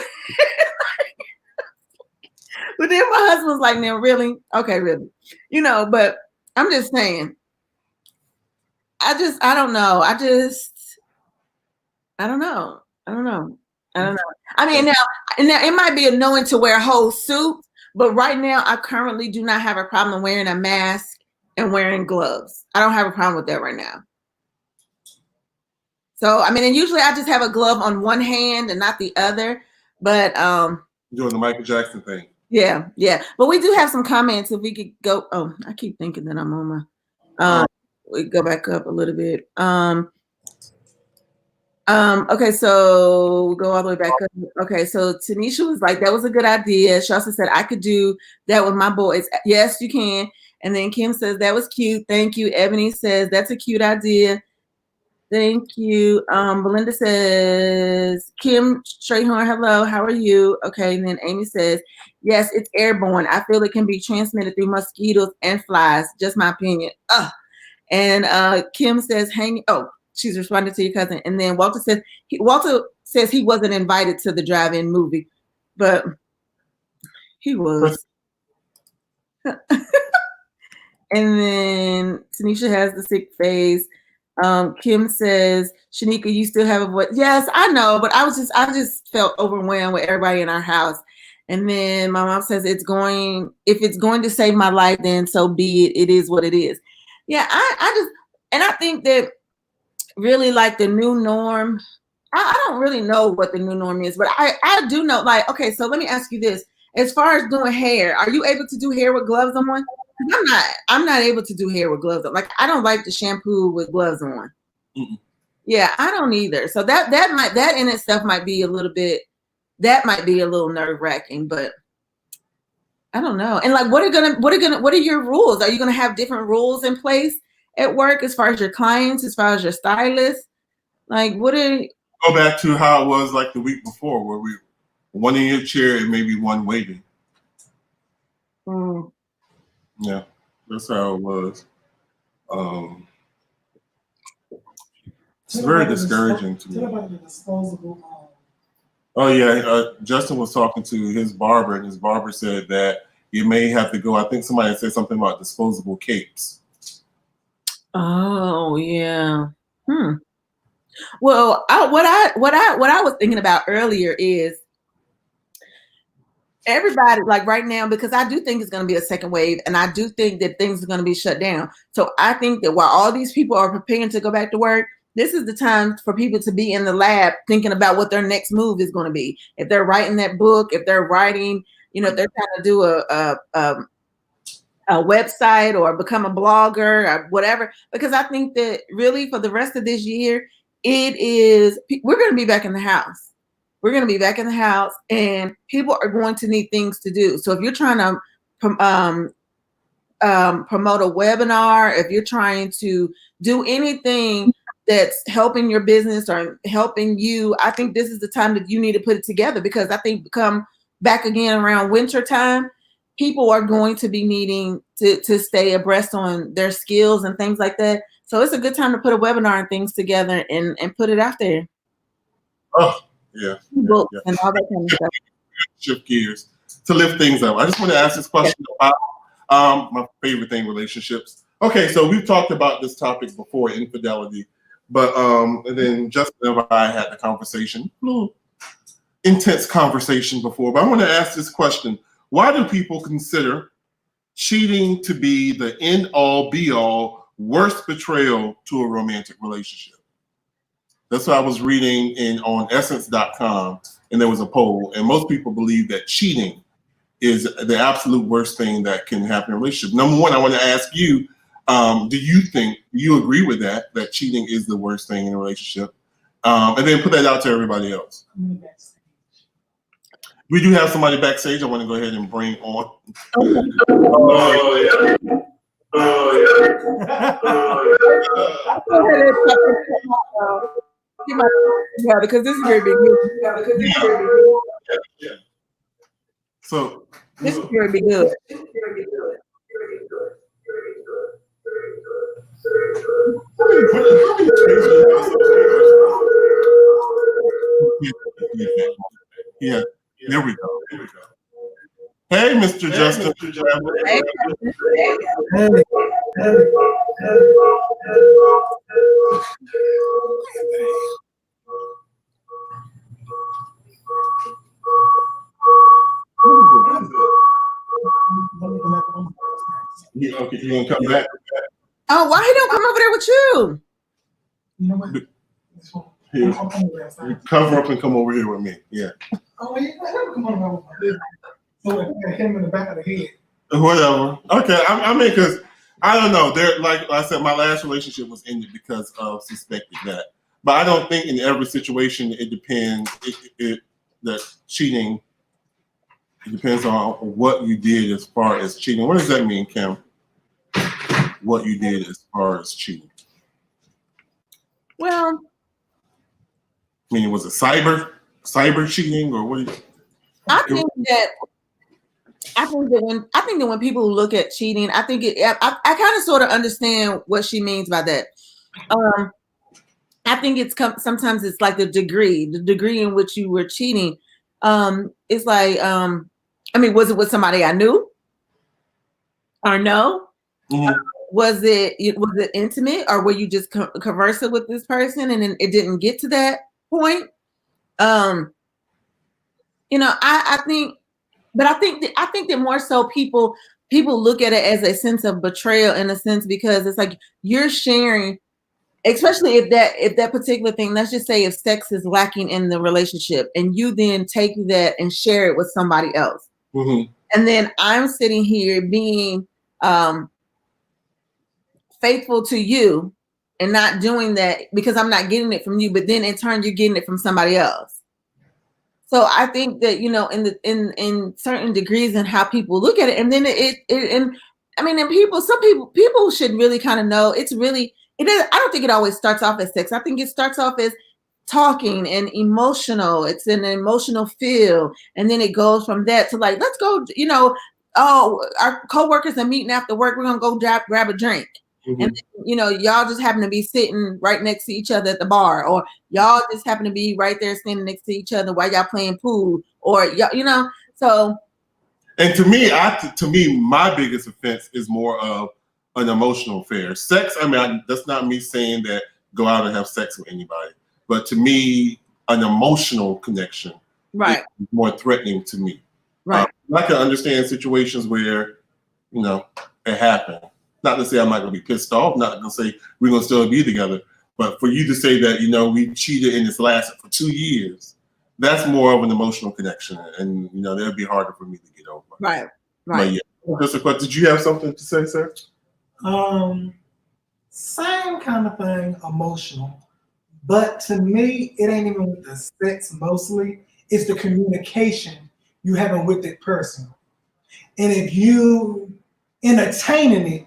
but then my husband's like, now really? Okay, really. But I'm just saying, I don't know. I don't know. I mean, now it might be annoying to wear a whole suit, but right now I currently do not have a problem wearing a mask and wearing gloves. I don't have a problem with that right now. So, I mean, and usually I just have a glove on one hand and not the other, but doing the Michael Jackson thing. Yeah. But we do have some comments. If we could go, I keep thinking that I'm on my we go back up a little bit. Okay, so we'll go all the way back up. Okay, so Tanisha was like, that was a good idea. She also said, I could do that with my boys. Yes, you can. And then Kim says, that was cute. Thank you. Ebony says, that's a cute idea. Thank you. Belinda says, Kim Strayhorn, hello, how are you? Okay, and then Amy says, yes, it's airborne. I feel it can be transmitted through mosquitoes and flies. Just my opinion. And Kim says, she's responding to your cousin. And then Walter says he wasn't invited to the drive-in movie, but he was. And then Tanisha has the sick face. Kim says, Shanika, you still have a voice. Yes, I know, but I just felt overwhelmed with everybody in our house. And then my mom says if it's going to save my life, then so be it. It is what it is. Yeah, I think that really like the new norm. I don't really know what the new norm is, but I do know, like, okay, so let me ask you this. As far as doing hair, are you able to do hair with gloves on? I'm not able to do hair with gloves on. Like, I don't like to shampoo with gloves on. Mm-mm. Yeah, I don't either. So that in itself might be a little nerve-wracking, but I don't know. And like, what are your rules? Are you gonna have different rules in place at work as far as your clients, as far as your stylists? Like, go back to how it was like the week before, where we one in your chair and maybe one waiting. Yeah, that's how it was. It's very discouraging to me. Oh yeah, Justin was talking to his barber, and his barber said that you may have to go. I think somebody said something about disposable capes. Oh yeah. Well, what I was thinking about earlier is everybody, like right now, because I do think it's going to be a second wave, and I do think that things are going to be shut down. So I think that while all these people are preparing to go back to work, this is the time for people to be in the lab thinking about what their next move is going to be. If they're writing that book, if they're writing, if they're trying to do a website or become a blogger or whatever, because I think that really for the rest of this year, we're going to be back in the house. We're going to be back in the house, and people are going to need things to do. So if you're trying to promote a webinar, if you're trying to do anything that's helping your business or helping you, I think this is the time that you need to put it together, because I think come back again around winter time, people are going to be needing to stay abreast on their skills and things like that. So it's a good time to put a webinar and things together and put it out there. Oh, yeah. And all that kind of stuff. Shift gears to lift things up. I just want to ask this question about my favorite thing, relationships. Okay, so we've talked about this topic before, infidelity, but and then Justin and I had the conversation, intense conversation before. But I want to ask this question: Why do people consider cheating to be the end-all, be-all, worst betrayal to a romantic relationship? That's what I was reading on Essence.com, and there was a poll, and most people believe that cheating is the absolute worst thing that can happen in a relationship. Number one, I want to ask you, do you agree with that cheating is the worst thing in a relationship? And then put that out to everybody else. We do have somebody backstage I want to go ahead and bring on. Yeah, because this is very big. Yeah. So this is very big good. Yeah, there we go. Hey, Mr. Justin. Hey. Yeah, okay, you gonna come back? Oh, why he don't come over there with you? You know what? Here, cover up and come over here with me. Yeah. Oh, yeah, come on. So hit him in the back of the head. Whatever. Okay, I mean, because I don't know. There, like I said, my last relationship was ended because of suspected that. But I don't think in every situation it depends. That cheating. It depends on what you did as far as cheating. What does that mean, Kim? What you did as far as cheating? Well, I mean, was it cyber cheating, or what? I think that when people look at cheating, I think I kind of sort of understand what she means by that. I think sometimes it's like the degree in which you were cheating. It's like, I mean, was it with somebody I knew or no? Mm-hmm. Was it intimate, or were you just conversing with this person and then it didn't get to that point? I think that more so people look at it as a sense of betrayal, in a sense, because it's like you're sharing, especially if that particular thing, let's just say if sex is lacking in the relationship and you then take that and share it with somebody else. Mm-hmm. And then I'm sitting here being faithful to you and not doing that because I'm not getting it from you, but then in turn you're getting it from somebody else. So I think that, in certain degrees and how people look at it, and then some people should really kind of know it is. I don't think it always starts off as sex. I think it starts off as talking and emotional. It's an emotional feel. And then it goes from that to like, let's go, our coworkers are meeting after work. We're going to go grab a drink. Mm-hmm. And y'all just happen to be sitting right next to each other at the bar, or y'all just happen to be right there standing next to each other while y'all playing pool, or so. And to me, my biggest offense is more of an emotional affair. Sex, I mean, that's not me saying that go out and have sex with anybody, but to me, an emotional connection, right, is more threatening to me. Right. I can understand situations where, it happened. Not to say I'm not going to be pissed off, not going to say we're going to still be together, but for you to say that, we cheated and it's lasted for 2 years, that's more of an emotional connection. And, that'd be harder for me to get over. Right. But yeah. Just a question. Did you have something to say, sir? Same kind of thing, emotional. But to me, it ain't even with the sex mostly. It's the communication you having with that person. And if you entertaining it,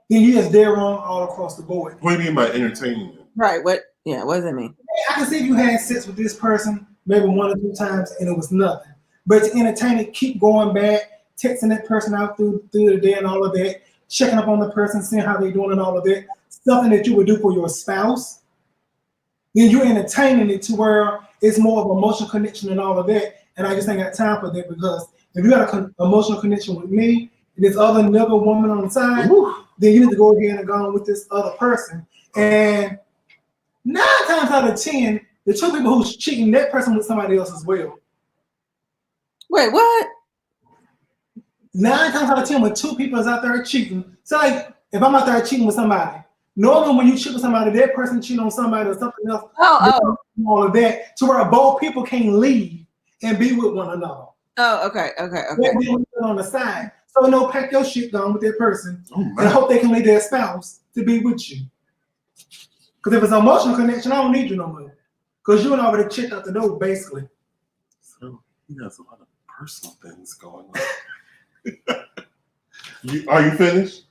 then you just dead wrong all across the board. What do you mean by entertaining it? Right. What does that mean? I can see if you had sex with this person maybe 1 or 2 times and it was nothing. But to entertain it, keep going back, texting that person out through the day and all of that, checking up on the person, seeing how they're doing and all of that, something that you would do for your spouse, then you're entertaining it to where it's more of an emotional connection and all of that. And I just ain't got time for that, because if you got an emotional connection with me and this other woman on the side, then you need to go ahead and go on with this other person. And 9 times out of 10, the 2 people who's cheating, that person with somebody else as well. Wait, what? 9 times out of 10, when 2 people is out there cheating, so like if I'm out there cheating with somebody, normally when you cheat with somebody, that person cheat on somebody or something else. All of that to where both people can leave and be with one another. Oh, okay. On the side, so no, pack your shit down with that person and hope they can leave their spouse to be with you. Because if it's an emotional connection, I don't need you no more. Because you and I already checked out the door, basically. So he has a lot of personal things going on. Are you finished?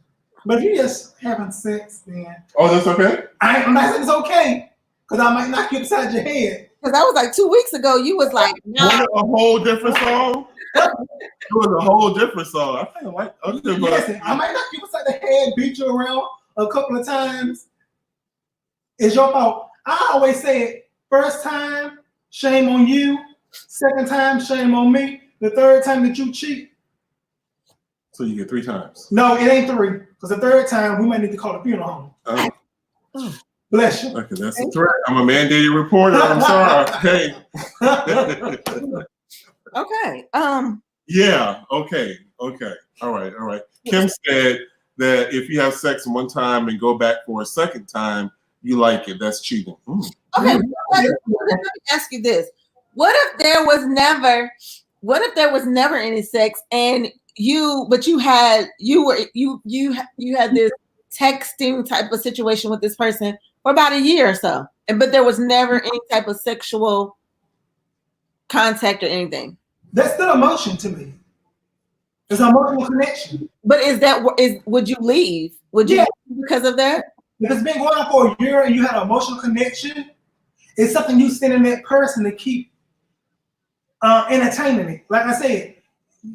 But if you just having sex, then that's okay. I'm not saying it's okay, because I might knock you upside your head. Because that was like 2 weeks ago. You was like, no. A whole different song. It was a whole different song. I kind of like. Listen, I might knock you upside the head, beat you around a couple of times. It's your fault. I always say, first time, shame on you. Second time, shame on me. The third time that you cheat. So you get 3 times. No, it ain't 3. Because the third time, we might need to call the funeral home. Bless you. Okay, that's a threat. I'm a mandated reporter. I'm sorry. Okay. Okay. Yeah. Okay. All right. Kim said that if you have sex one time and go back for a second time, you like it. That's cheating. Okay. Let me ask you this: what if there was never any sex and you had this texting type of situation with this person for about a year or so, but there was never any type of sexual contact or anything? That's still emotion to me. It's an emotional connection. But would you leave? Would you leave because of that? If it's been going on for a year and you had an emotional connection, it's something you send in that person to keep entertaining it. Like I said,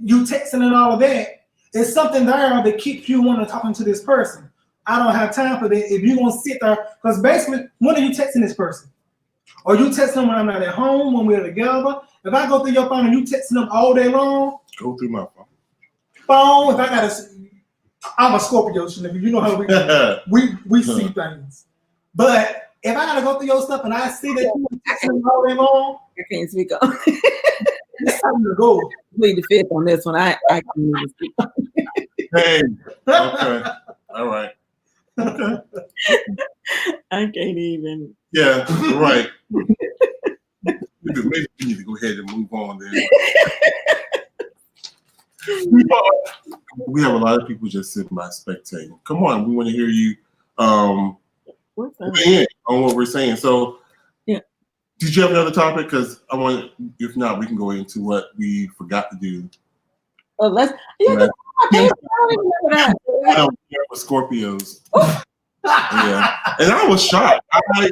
you texting and all of that, it's something there that keeps you wanting to talk to this person. I don't have time for that. If you're going to sit there, because basically, when are you texting this person? Or you texting them when I'm not at home, when we're together? If I go through your phone and you texting them all day long, go through my phone. If I gotta, I'm a Scorpio, you know how we see things. But if I gotta go through your stuff and I see that you texting them all day long, I can't speak on. It's time to go. Plead the fifth on this one. I can't even speak on. Hey. Okay. All right. Okay. I can't even. Yeah. Right. Maybe we need to go ahead and move on then. We have a lot of people just sitting by spectating. Come on, we want to hear you weigh in on what we're saying. So, yeah. Did you have another topic? Because I want, if not, we can go into what we forgot to do. Well, let's. Yeah. I don't remember with Scorpios. Yeah, and I was shocked. I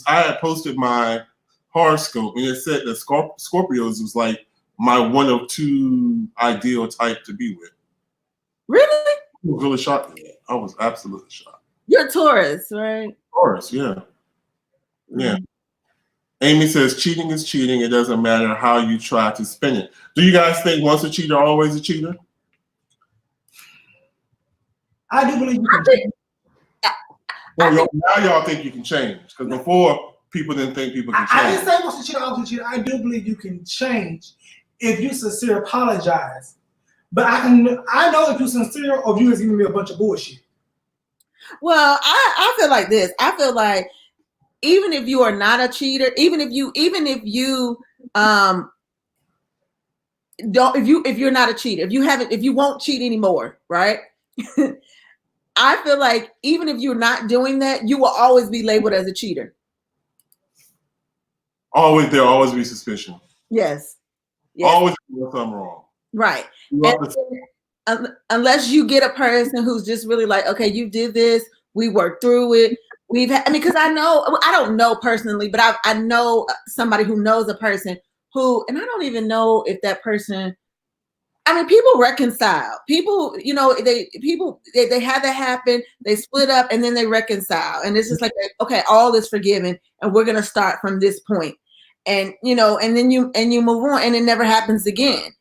had posted my horoscope, and it said that Scorpios was like my one of 2 ideal type to be with. Really? It was really shocking. I was absolutely shocked. You're Taurus, right? Taurus, yeah. Yeah. Amy says cheating is cheating. It doesn't matter how you try to spin it. Do you guys think once a cheater, always a cheater? I do believe you can change. Well, now y'all think you can change. Because before, people didn't think people can change. I didn't say once a cheater, always a cheater. I do believe you can change if you sincere apologize. But I know if you sincere or if you just giving me a bunch of bullshit. Well, I feel like this. I feel like even if you are not a cheater, even if you if you're not a cheater, if you won't cheat anymore, right? I feel like even if you're not doing that, you will always be labeled as a cheater. There'll always be suspicion. Yes. Always doing something wrong. Right. Unless you get a person who's just really like, okay, you did this, we worked through it. Because I don't know personally, but I know somebody who knows a person who, and I don't even know if that person, people reconcile. People, they have that happen, they split up and then they reconcile. And it's just like, okay, all is forgiven and we're going to start from this point. And, and then you move on and it never happens again.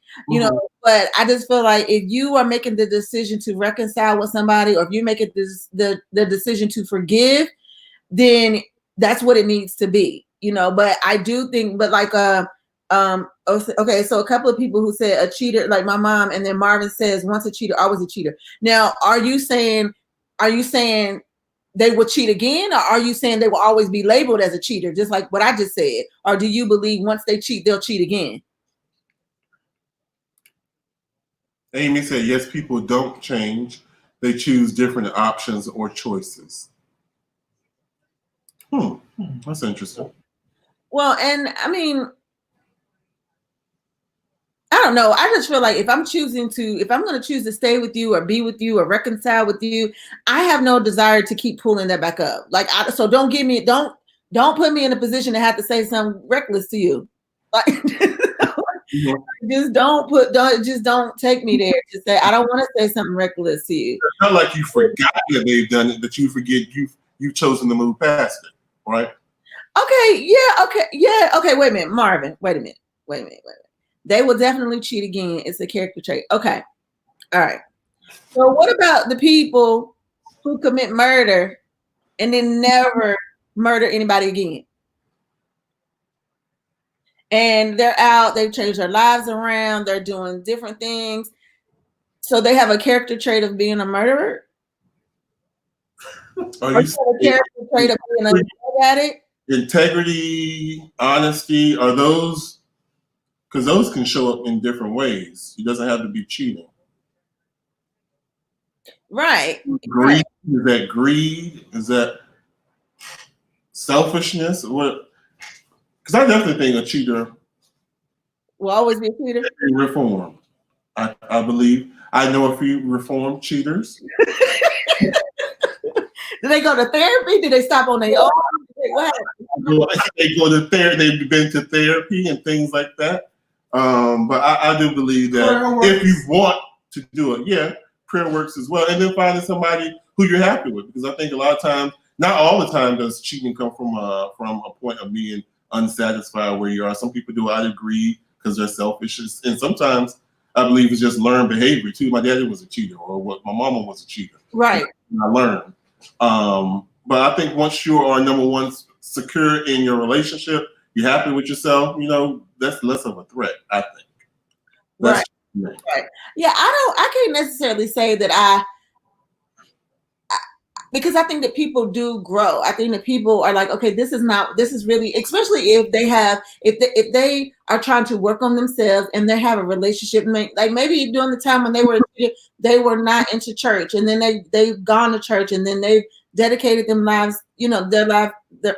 But I just feel like if you are making the decision to reconcile with somebody, or if you're making the decision to forgive, then that's what it needs to be, but I do think, Okay, so a couple of people who said a cheater, like my mom, and then Marvin says once a cheater, always a cheater. Now, are you saying they will cheat again, or are you saying they will always be labeled as a cheater, just like what I just said? Or do you believe once they cheat, they'll cheat again? Amy said, yes, people don't change. They choose different options or choices. That's interesting. Well, and I mean, I don't know. I just feel like if I'm going to choose to stay with you or be with you or reconcile with you, I have no desire to keep pulling that back up. Like, so don't put me in a position to have to say something reckless to you. Like, just don't take me there. Just say, I don't want to say something reckless to you. It's not like you forgot that they've done it, but you forget you've chosen to move past it, right? Okay. Yeah. Okay. Wait a minute, Marvin. Wait a minute. They will definitely cheat again. It's a character trait. Okay. All right. So what about the people who commit murder and then never murder anybody again? And they're out, they've changed their lives around, they're doing different things. So they have a character trait of being a murderer? Or you a character trait of being a drug addict? Integrity, honesty, are those, because those can show up in different ways. It doesn't have to be cheating. Right. Greed, is that greed? Is that selfishness? What? Because I definitely think a cheater will always be a cheater. Reformed. I believe. I know a few reformed cheaters. Do they go to therapy? Do they stop on their own? What? They go to therapy. They've been to therapy and things like that. But I do believe that if you want to do it, yeah, prayer works as well. And then finding somebody who you're happy with, because I think a lot of times, not all the time, does cheating come from a point of being unsatisfied where you are. Some people do it out of greed because they're selfish, and sometimes I believe it's just learned behavior too. My daddy was a cheater, or what my mama was a cheater. Right. And I learned. But I think once you are number one secure in your relationship, you're happy with yourself, that's less of a threat, I think. Right. Yeah, I can't necessarily say that because I think that people do grow. I think that people are like, okay, this is really, especially if they are trying to work on themselves and they have a relationship, like maybe during the time when they were not into church, and then they've gone to church, and then they've dedicated their lives, given their life to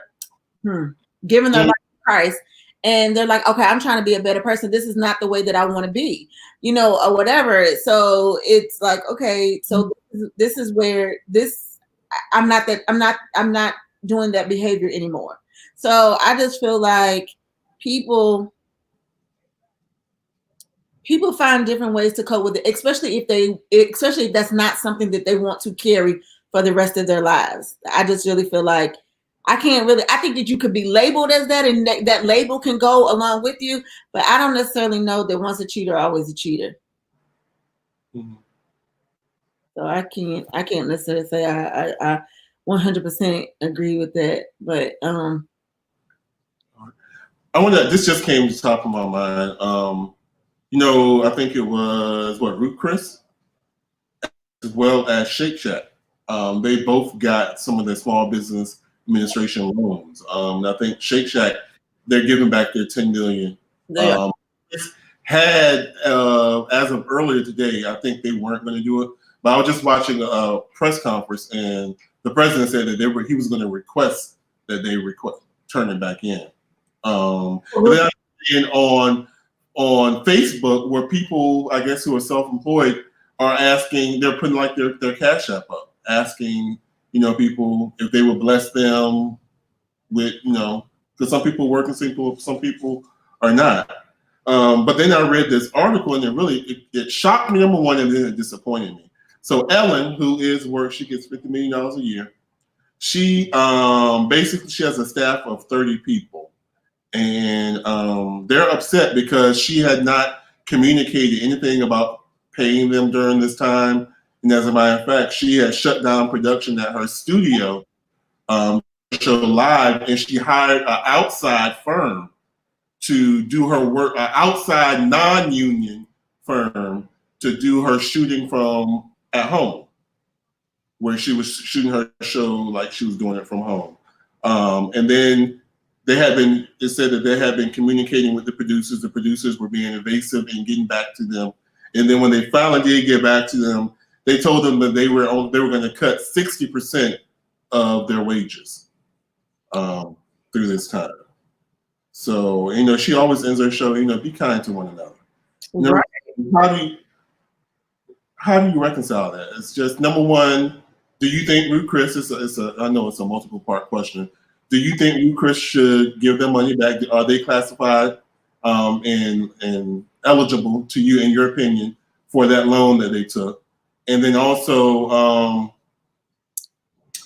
Christ, and they're like, okay, I'm trying to be a better person. This is not the way that I want to be, or whatever. So it's like, okay, so this is where I'm not doing that behavior anymore. So I just feel like people find different ways to cope with it, especially if that's not something that they want to carry for the rest of their lives. I just really feel like I think that you could be labeled as that, and that label can go along with you, but I don't necessarily know that once a cheater, always a cheater. Mm-hmm. So I can't necessarily say I 100% agree with that, but this just came to the top of my mind. I think it was Root Chris, as well as Shake Shack. They both got some of their small business administration loans. I think Shake Shack, they're giving back their $10 million. Had as of earlier today, I think they weren't going to do it. But I was just watching a press conference, and the president said that he was going to request that they turn it back in. And on Facebook, where people, I guess, who are self-employed are asking, they're putting like their Cash App up, asking people if they would bless them with because some people work and some people are not. But then I read this article, and it shocked me, number one, and then it disappointed me. So Ellen, who she gets $50 million a year. She basically she has a staff of 30 people, and they're upset because she had not communicated anything about paying them during this time. And as a matter of fact, she had shut down production at her studio show live, and she hired an outside firm to do her work, an outside non-union firm to do her shooting from at home, where she was shooting her show like she was doing it from home. And then it said that they had been communicating with the producers. The producers were being evasive in getting back to them. And then when they finally did get back to them, they told them that they were going to cut 60% of their wages through this time. So, she always ends her show, be kind to one another. Right. How do you reconcile that? It's just, number one, do you think Ruth Chris I know it's a multiple part question. Do you think Ruth Chris should give them money back? Are they classified and eligible to you, in your opinion, for that loan that they took? And then also,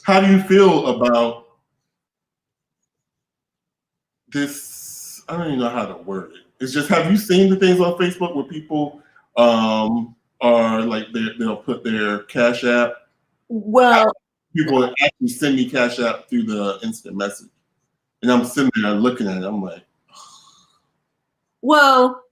how do you feel about this? I don't even know how to word it. It's just, have you seen the things on Facebook where people are like, they'll put their Cash App? Well, people actually send me Cash App through the instant message, and I'm sitting there looking at it. I'm like, well,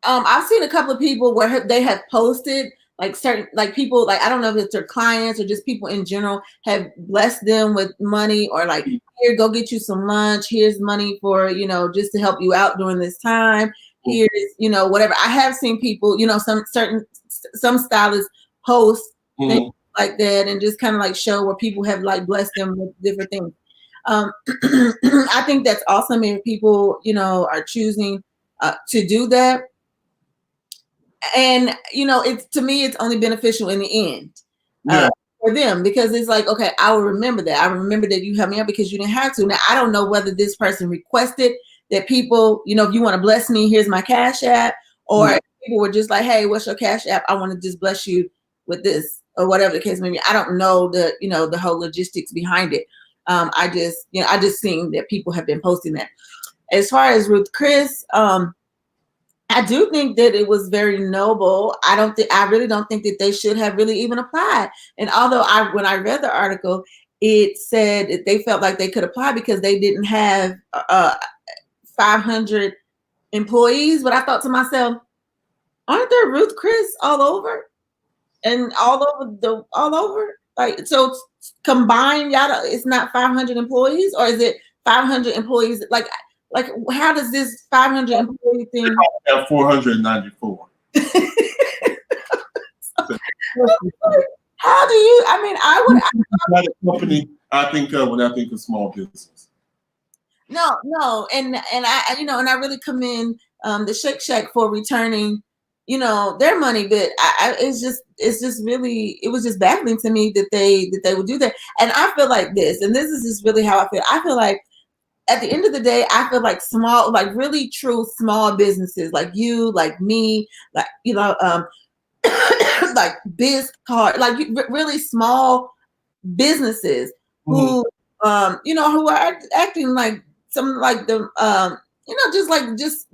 I've seen a couple of people where they have posted like certain, like people, like I don't know if it's their clients or just people in general have blessed them with money, or like, here, go get you some lunch. Here's money for, just to help you out during this time. Here's, whatever. I have seen people, some stylists post things like that and just kind of like show where people have like blessed them with different things. I think that's awesome if people, are choosing to do that. And, to me, it's only beneficial in the end for them, because it's like, okay, I will remember that. I remember that you helped me out because you didn't have to. Now, I don't know whether this person requested that people, if you want to bless me, here's my Cash App, or people were just like, hey, what's your Cash App? I want to just bless you with this, or whatever the case may be. I don't know the whole logistics behind it. I just seen that people have been posting that. As far as Ruth Chris, I do think that it was very noble. I really don't think that they should have really even applied. And although when I read the article, it said that they felt like they could apply because they didn't have 500 employees. But I thought to myself, aren't there Ruth Chris all over? And all over? Like, so combined, it's not 500 employees, or is it 500 employees? Like, how does this 500 employee thing? They have 494. How do you? I mean, not a company I think of when I think of small business. No, and I and I really commend the Shake Shack for returning their money, but it was just baffling to me that they would do that. And I feel like this, and this is just really how I feel. I feel like at the end of the day, I feel like small, like really true small businesses, like you, like me, like like BizCard, like really small businesses who who are acting like some like the just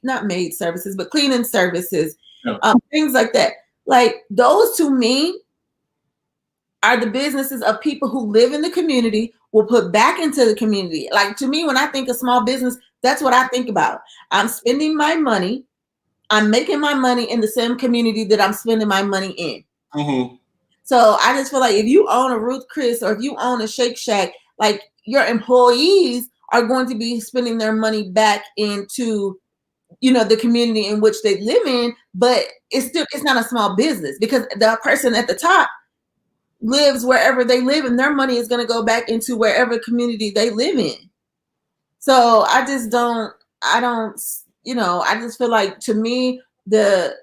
not maid services, but cleaning services, things like that. Like those to me are the businesses of people who live in the community, will put back into the community. Like to me, when I think of small business, that's what I think about. I'm spending my money. I'm making my money in the same community that I'm spending my money in. Mm-hmm. So I just feel like if you own a Ruth Chris or if you own a Shake Shack, like your employees are going to be spending their money back into the community in which they live in, but it's not a small business because the person at the top lives wherever they live and their money is going to go back into wherever community they live in. So I just feel like, to me, the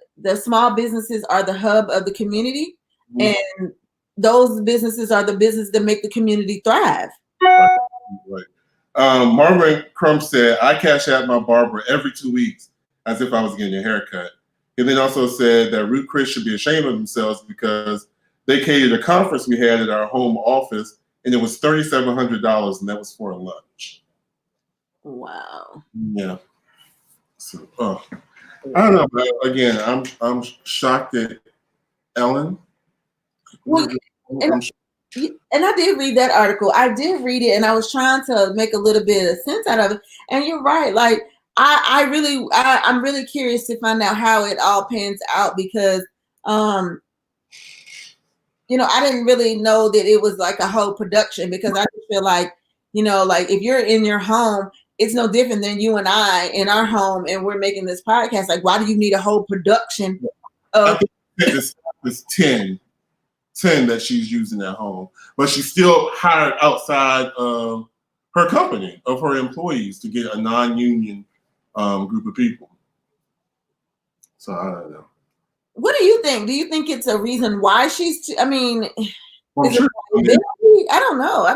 small businesses are the hub of the community, and those businesses are the business that make the community thrive. Right. Marvin Crump said, I Cash App my barber every 2 weeks as if I was getting a haircut. He then also said that Ruth Chris should be ashamed of themselves because they catered a conference we had at our home office, and it was $3,700, and that was for a lunch. Wow. Yeah. So, I don't know, but again, I'm shocked at Ellen. Well, And I did read that article. I did read it, and I was trying to make a little bit of sense out of it. And you're right. Like I'm really curious to find out how it all pans out because, I didn't really know that it was like a whole production because I just feel like, like if you're in your home, it's no different than you and I in our home, and we're making this podcast. Like, why do you need a whole production of? It's 10 that she's using at home, but she's still hired outside of her company, of her employees, to get a non-union group of people. So I don't know. What do you think? Do you think it's a reason why she's? I mean, sure. I don't know.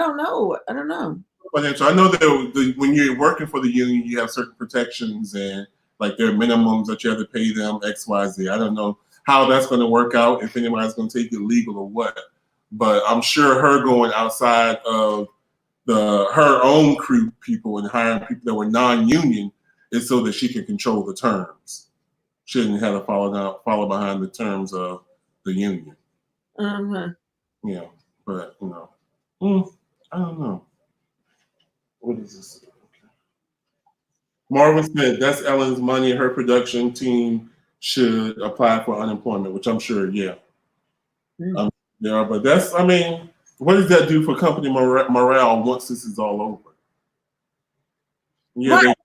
Financial. I know that when you're working for the union, you have certain protections and like there are minimums that you have to pay them X, Y, Z. I don't know how that's going to work out, if anybody's going to take it legal or what. But I'm sure her going outside of her own crew people and hiring people that were non-union is so that she can control the terms. She didn't have to follow behind the terms of the union. Yeah, but I don't know. What is this? Okay. Marvin Smith, that's Ellen's money. Her production team should apply for unemployment, which I'm sure, yeah. Yeah, but what does that do for company morale once this is all over? Yeah, right.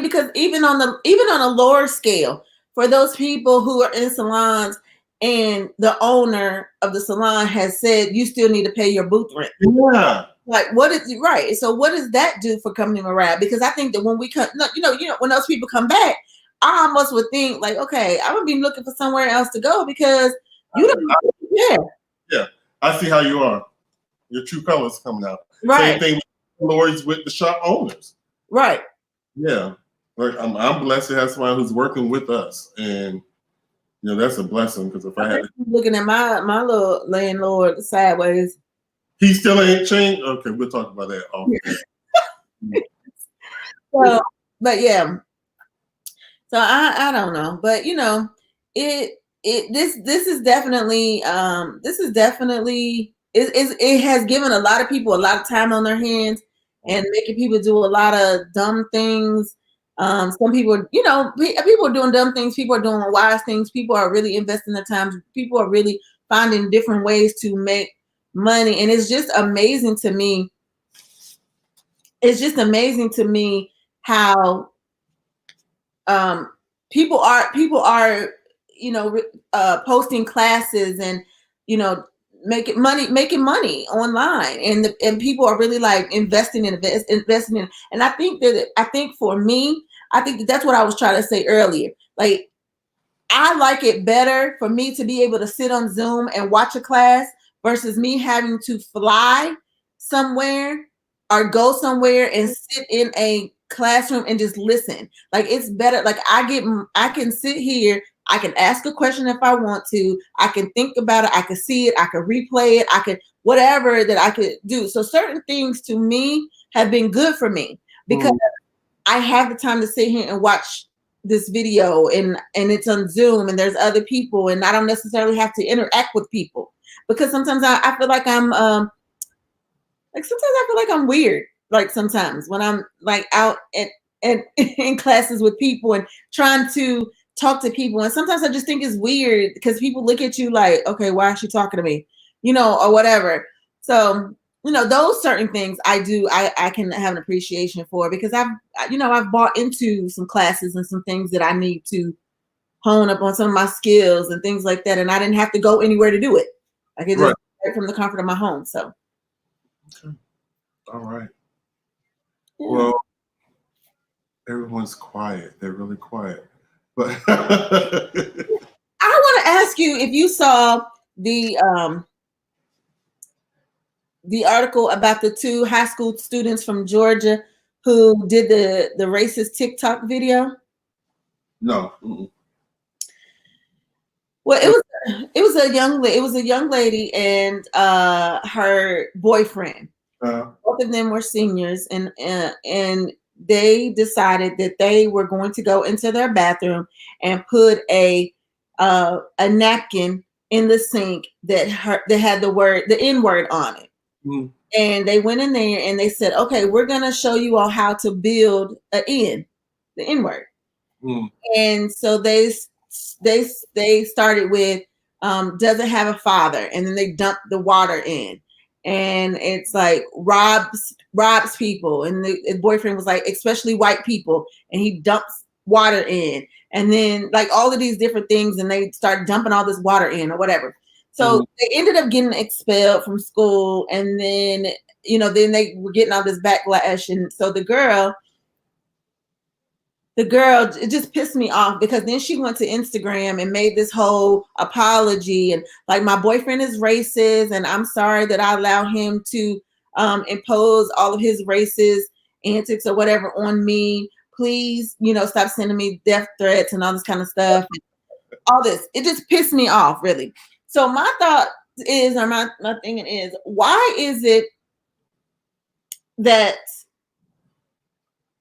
Because even on a lower scale, for those people who are in salons and the owner of the salon has said you still need to pay your booth rent. Yeah. Like right? So what does that do for company morale? Because I think that when we come, when those people come back, I almost would think like, okay, I'm gonna be looking for somewhere else to go because you don't. Yeah, I see how you are. Your true colors coming out. Right. Same thing with Lori's with the shop owners. Right. Yeah. Like I'm blessed to have someone who's working with us, and that's a blessing because if I had looking at my little landlord sideways. He still ain't changed. Okay, we'll talk about that. So, but yeah. So I don't know, but this is definitely it has given a lot of people a lot of time on their hands and making people do a lot of dumb things. Some people, people are doing dumb things. People are doing wise things. People are really investing their time. People are really finding different ways to make money. And it's just amazing to me. It's just amazing to me how people are posting classes and making money online, and people are really like investing in. And I think for me, I think that's what I was trying to say earlier. Like, I like it better for me to be able to sit on Zoom and watch a class versus me having to fly somewhere or go somewhere and sit in a classroom and just listen. Like, it's better. Like, I can sit here. I can ask a question if I want to. I can think about it. I can see it. I can replay it. I could whatever that I could do. So certain things to me have been good for me because I have the time to sit here and watch this video and it's on Zoom and there's other people and I don't necessarily have to interact with people because sometimes I feel like I'm weird. Like sometimes when I'm like out and in classes with people and trying to talk to people, and sometimes I just think it's weird because people look at you like, okay, why is she talking to me? Or whatever. So those certain things I can have an appreciation for because I've bought into some classes and some things that I need to hone up on some of my skills and things like that. And I didn't have to go anywhere to do it. I could just right from the comfort of my home. So. Okay. All right. Yeah. Well, everyone's quiet. They're really quiet. But I want to ask you if you saw the article about the two high school students from Georgia who did the racist TikTok video. No. Mm-mm. Well, it was a young lady and her boyfriend. Both of them were seniors, and they decided that they were going to go into their bathroom and put a napkin in the sink that had the N word on it. Mm. And they went in there and they said, okay, we're going to show you all how to build the N word. Mm. And so they started with, doesn't have a father. And then they dumped the water in. And it's like robs people. And the boyfriend was like, especially white people. And he dumps water in. And then like all of these different things. And they started dumping all this water in or whatever. So they ended up getting expelled from school. And then, then they were getting all this backlash. And so the girl, it just pissed me off because then she went to Instagram and made this whole apology and like, my boyfriend is racist and I'm sorry that I allow him to impose all of his racist antics or whatever on me. Please, stop sending me death threats and all this kind of stuff. All this, it just pissed me off, really. So my thought is, or my thinking is, why is it that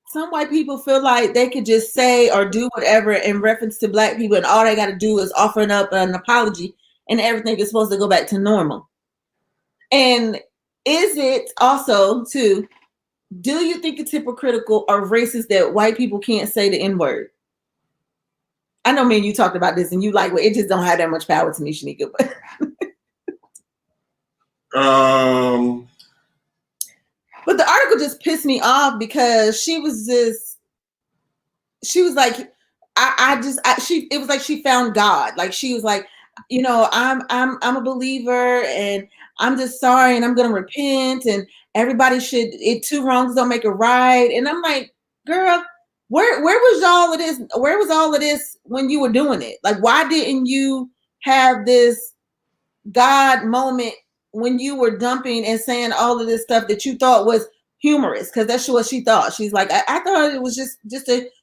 some white people feel like they could just say or do whatever in reference to Black people, and all they got to do is offering up an apology, and everything is supposed to go back to normal? And is it also, too, do you think it's hypocritical or racist that white people can't say the N-word? I know me and you talked about this, and you like, well, it just don't have that much power to me, Shanika. But the article just pissed me off because she was like, it was like she found God. Like she was like, I'm a believer and I'm just sorry and I'm gonna repent and everybody should, two wrongs don't make a right. And I'm like, girl, where was all of this? Where was all of this when you were doing it? Like, why didn't you have this God moment when you were dumping and saying all of this stuff that you thought was humorous? Because that's what she thought. She's like, I thought it was just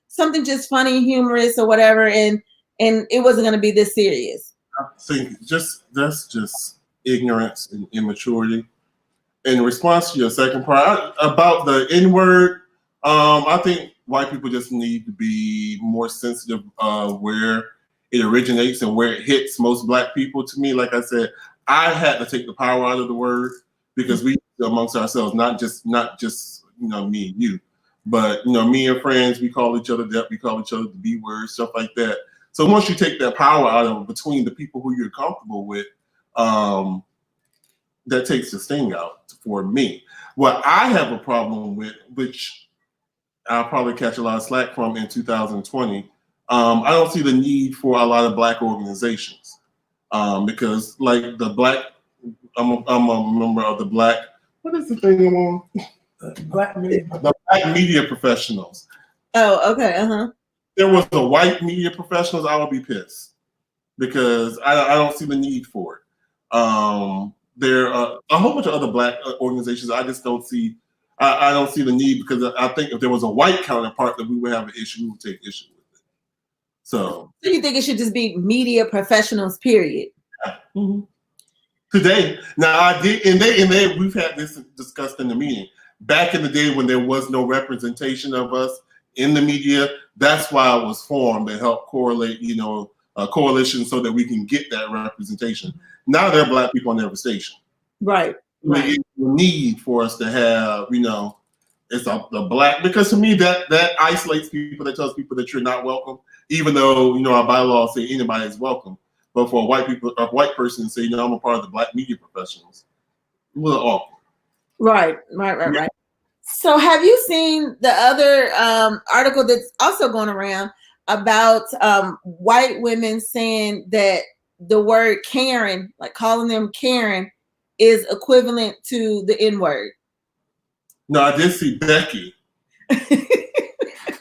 something just funny, humorous or whatever, and it wasn't going to be this serious. I think that's just ignorance and immaturity. In response to your second part about the N-word, I think white people just need to be more sensitive of where it originates and where it hits most Black people. To me, like I said, I had to take the power out of the word because we amongst ourselves, not just me and you, but me and friends, we call each other that, we call each other the B word, stuff like that. So once you take that power out of between the people who you're comfortable with, that takes the sting out for me. What I have a problem with, which I'll probably catch a lot of slack from in 2020, I don't see the need for a lot of Black organizations because, like the Black, I'm a member of the Black. What is the thing I'm on? The Black media professionals. Oh, okay. Uh-huh. There was a white media professionals, I would be pissed because I don't see the need for it. There are a whole bunch of other Black organizations. I just don't see. I don't see the need because I think if there was a white counterpart that we would have an issue, we would take issue with it. So you think it should just be media professionals, period? Yeah. Mm-hmm. Today, now I did, and they we've had this discussed in the meeting. Back in the day when there was no representation of us in the media, that's why it was formed to help correlate, a coalition so that we can get that representation. Now there are Black people on every station. Right. Right. The need for us to have, it's the Black, because to me that isolates people, that tells people that you're not welcome, even though, our bylaws say anybody is welcome. But for a white person to say, I'm a part of the Black media professionals, a little awkward. Right. So have you seen the other article that's also going around about white women saying that the word Karen, like calling them Karen, is equivalent to the N-word? No, I did see Becky. I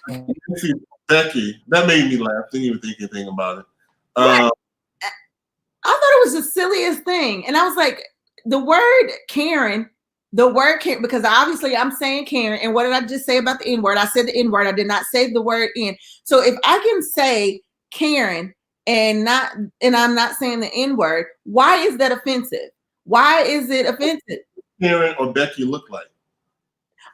did see Becky. That made me laugh. Didn't even think anything about it. Right. I thought it was the silliest thing. And I was like, the word Karen, because obviously I'm saying Karen. And what did I just say about the N-word? I said the N-word. I did not say the word N. So if I can say Karen and I'm not saying the N-word, why is that offensive? Why is it offensive? Karen or Becky look like?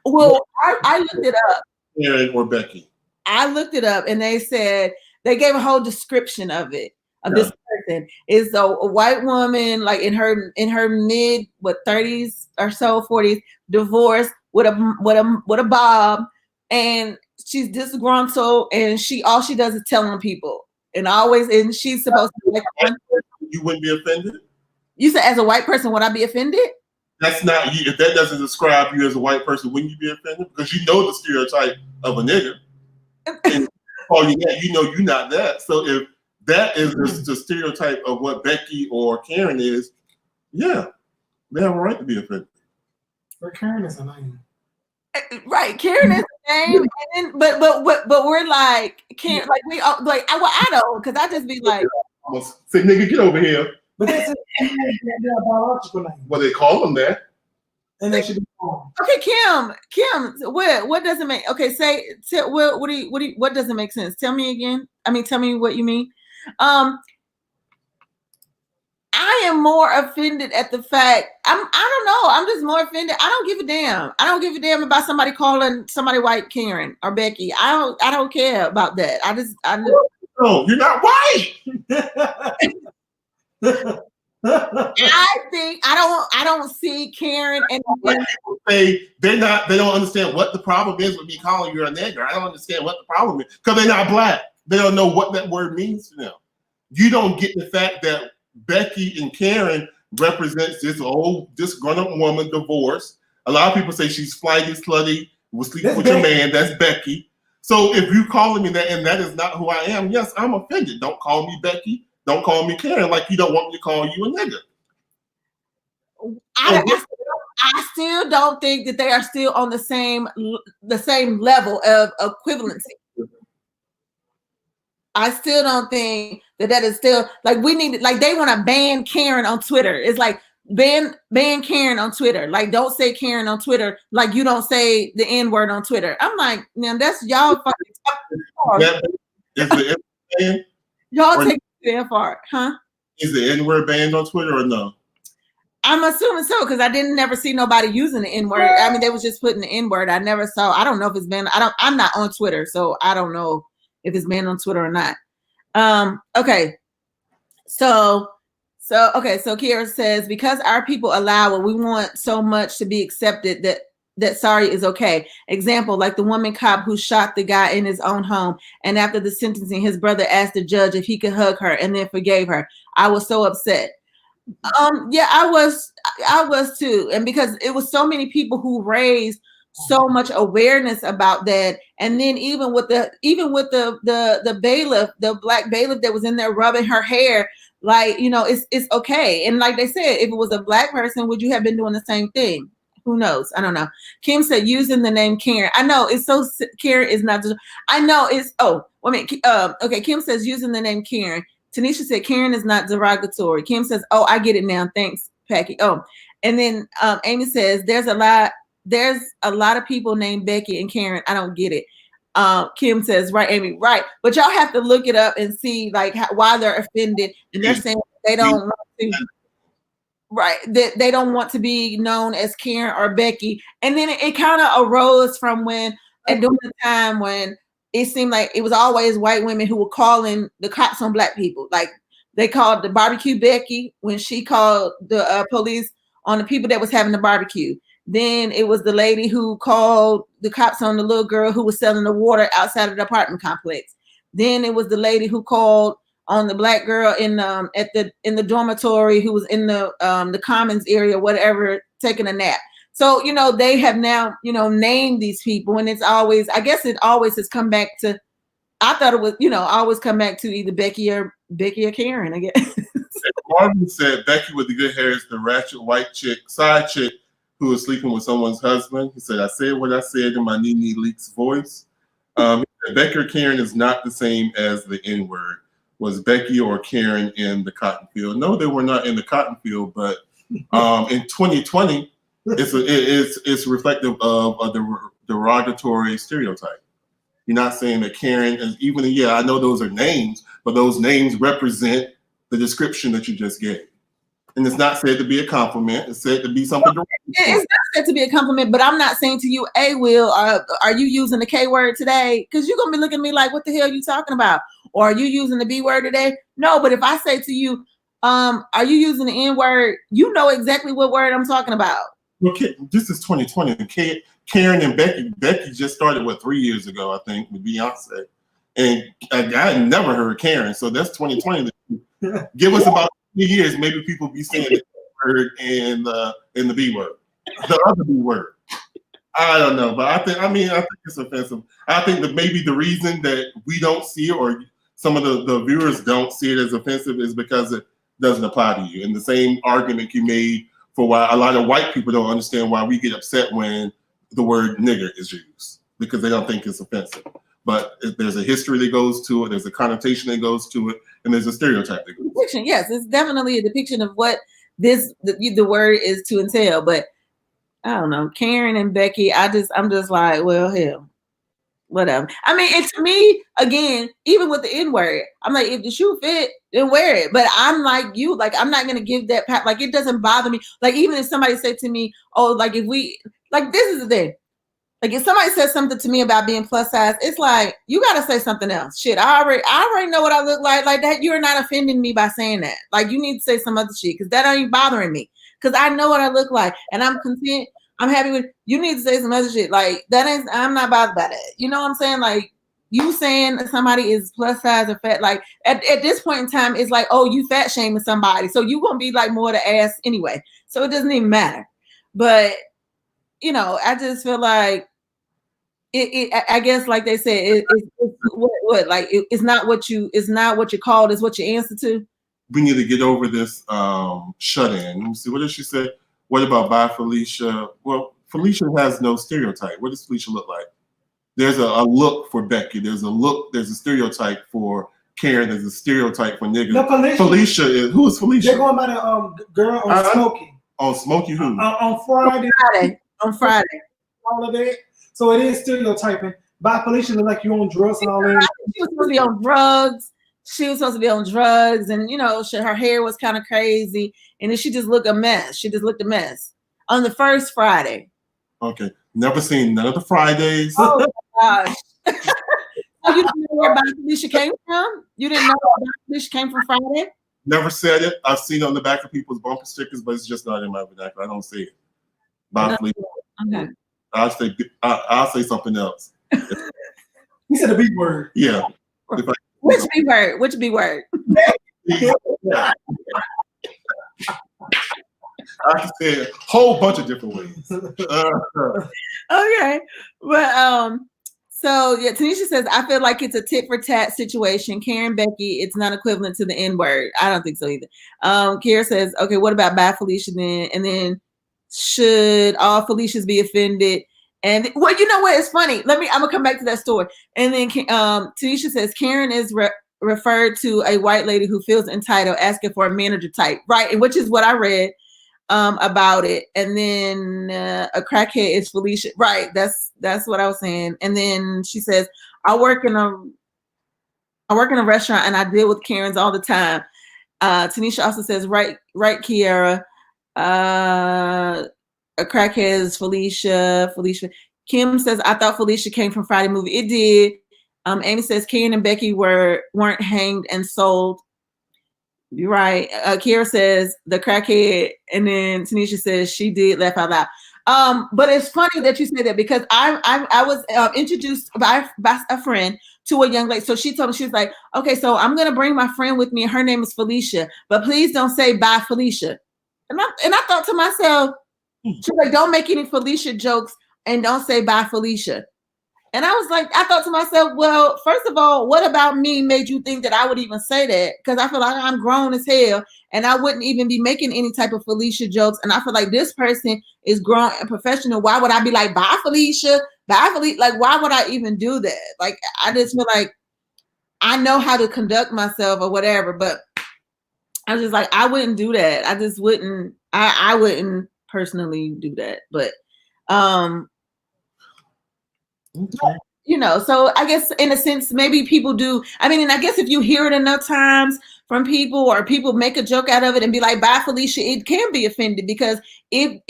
Well, I looked it up. Karen or Becky? I looked it up and they said, they gave a whole description of it. of this person is a white woman, like in her mid 30s or so, 40s, divorced with a bob, and she's disgruntled, and all she does is tell on people, and she's supposed to be like, you wouldn't be offended? You said as a white person, would I be offended? That's not you. If that doesn't describe you as a white person, wouldn't you be offended? Because you know the stereotype of a nigger. And you that, you know you're not that. So if that is the stereotype of what Becky or Karen is, yeah, they have a right to be offended. But Karen is a name. Right, Karen is a name, and then, but we're like Karen, like we all, like I don't, because I just be like, say nigga, get over here. But that's a biological name. Well, they call them that. And they should be called. Okay, Kim, what doesn't make, okay, what doesn't make sense? Tell me again. I mean, tell me what you mean. I am more offended at the fact, I don't know, I'm just more offended. I don't give a damn. I don't give a damn about somebody calling somebody white Karen or Becky. I don't care about that. No, you're not white. I think I don't see Karen and they don't understand what the problem is with me calling you a nigger. I don't understand what the problem is because they're not black. They don't know what that word means to them. You don't get the fact that Becky and Karen represents this old disgruntled woman divorced. A lot of people say she's flighty, slutty, will sleep with your man. That's Becky. So if you calling me that and that is not who I am, yes, I'm offended. Don't call me Becky. Don't call me Karen like you don't want me to call you a nigger. I still don't think that they are still on the same level of equivalency. I still don't think that is still, like, we need, like, they want to ban Karen on Twitter. It's like ban Karen on Twitter. Like, don't say Karen on Twitter. Like, you don't say the N-word on Twitter. I'm like, man, that's y'all fucking y'all take it far, huh? Is the N-word banned on Twitter or no? I'm assuming so, because I didn't never see nobody using the N-word. I mean, they was just putting the N-word. I never saw. I don't know if it's banned. I'm not on Twitter, so I don't know if it's banned on Twitter or not. Okay. So Kiera says, because our people allow what we want so much to be accepted that sorry is okay. Example, like the woman cop who shot the guy in his own home, and after the sentencing, his brother asked the judge if he could hug her and then forgave her. I was so upset. Yeah, I was too. And because it was so many people who raised so much awareness about that. And then even with the bailiff, the black bailiff that was in there rubbing her hair, like, you know, it's okay. And like they said, if it was a black person, would you have been doing the same thing? Who knows? I don't know. Kim said using the name Karen. I know it's so, Karen is not, I know it's, okay. Kim says using the name Karen. Tanisha said Karen is not derogatory. Kim says, oh, I get it now. Thanks, Packy. Oh, and then Amy says there's a lot of people named Becky and Karen. I don't get it. Kim says, right, Amy, right. But y'all have to look it up and see like why they're offended, and they're saying they don't want to, right, that they don't want to be known as Karen or Becky. And then it kind of arose from during the time when it seemed like it was always white women who were calling the cops on black people. Like they called the barbecue Becky when she called the police on the people that was having the barbecue. Then it was the lady who called the cops on the little girl who was selling the water outside of the apartment complex. Then it was the lady who called on the black girl in the dormitory who was in the commons area, whatever, taking a nap. So, you know, they have now, you know, named these people, and it's always, I guess it always has come back to, I thought it was, you know, always come back to either Becky or Karen, I guess. Marvin said Becky with the good hair is the ratchet white chick, side chick who was sleeping with someone's husband. He said, I said what I said in my Nene Leakes voice. Becky or Karen is not the same as the N-word. Was Becky or Karen in the cotton field? No, they were not in the cotton field, but in 2020, it's reflective of a derogatory stereotype. You're not saying that Karen is even, I know those are names, but those names represent the description that you just gave. And it's not said to be a compliment. It's said to be something direct. It's not said to be a compliment, but I'm not saying to you, hey, Will, are you using the K word today? Because you're going to be looking at me like, what the hell are you talking about? Or are you using the B word today? No, but if I say to you, are you using the N word? You know exactly what word I'm talking about. Okay, this is 2020. Karen and Becky just started, 3 years ago, I think, with Beyonce. And I had never heard Karen, so that's 2020. Give us about 2 years, maybe people be saying the word and the B word, the other B word. I don't know, but I think it's offensive. I think that maybe the reason that we don't see it, or some of the viewers don't see it as offensive, is because it doesn't apply to you. And the same argument you made for why a lot of white people don't understand why we get upset when the word nigger is used, because they don't think it's offensive. But there's a history that goes to it, there's a connotation that goes to it, and there's a stereotype that goes to it. Yes, it's definitely a depiction of what the word is to entail. But I don't know, Karen and Becky, I'm just like, well, hell, whatever. I mean, it's to me, again, even with the N word, I'm like, if the shoe fit, then wear it. But I'm like you, like, I'm not gonna give that like, it doesn't bother me. Like, even if somebody said to me, oh, like, if we, like, this is the thing. Like, if somebody says something to me about being plus size, it's like, you got to say something else. Shit, I already know what I look like. Like that, you're not offending me by saying that. Like, you need to say some other shit, because that ain't bothering me. Because I know what I look like, and I'm content. I'm happy with. You need to say some other shit. Like, that ain't. I'm not bothered by that. You know what I'm saying? Like, you saying that somebody is plus size or fat. Like, at this point in time, it's like, oh, you fat shaming somebody, so you gonna be like more the ass anyway. So it doesn't even matter. But you know, I just feel like. I guess, like they said, what like it's not what you called, it's what you answer to. We need to get over this shut-in. Let me see. What did she say? What about bye, Felicia? Well, Felicia has no stereotype. What does Felicia look like? There's a look for Becky. There's a stereotype for Karen. There's a stereotype for nigga. No, Felicia is, who is Felicia? They're going by the girl on Smokey. On Smokey who? On Friday. On Friday. All of that. So it is stereotyping. By Felicia look like you on drugs and all that. She was supposed to be on drugs. She was supposed to be on drugs, and you know, her hair was kind of crazy, and then she just looked a mess. She just looked a mess on the first Friday. Okay, never seen none of the Fridays. Oh my gosh! So you didn't know where By Felicia came from? You didn't know where By Felicia came from Friday? Never said it. I've seen it on the back of people's bumper stickers, but it's just not in my vernacular. I don't see it. By Felicia. Okay. I'll say something else. You said a big word. Yeah. Which B word? Which B word? Yeah. I said a whole bunch of different ways. Okay, but so yeah, Tanisha says, I feel like it's a tit for tat situation. Karen, Becky, it's not equivalent to the N word. I don't think so either. Kara says, okay, what about bye Felicia then? And then, should all Felicias be offended? And well, you know what? It's funny. I'm gonna come back to that story. And then Tanisha says, Karen is referred to a white lady who feels entitled, asking for a manager type, right? And which is what I read about it. And then a crackhead is Felicia, right? That's what I was saying. And then she says, I work in a restaurant and I deal with Karens all the time. Tanisha also says, right, Kiara. A crackhead is Felicia. Kim says, I thought Felicia came from Friday movie. It did. Amy says Karen and Becky weren't hanged and sold. You're right. Kiara says the crackhead, and then Tanisha says she did laugh out loud. But it's funny that you say that, because I was introduced by a friend to a young lady. So she told me, she was like, okay, so I'm gonna bring my friend with me, and her name is Felicia, but please don't say bye Felicia. And I thought to myself, she's like, don't make any Felicia jokes and don't say bye Felicia. And I was like, I thought to myself, well, first of all, what about me made you think that I would even say that? Because I feel like I'm grown as hell and I wouldn't even be making any type of Felicia jokes. And I feel like this person is grown and professional. Why would I be like, bye Felicia, bye Felicia? Like, why would I even do that? Like, I just feel like I know how to conduct myself or whatever, but I was just like, I wouldn't do that. I just wouldn't. I wouldn't personally do that. But okay. you know, so I guess in a sense, maybe people do. I mean, and I guess if you hear it enough times from people, or people make a joke out of it and be like, "Bye, Felicia," it can be offended, because if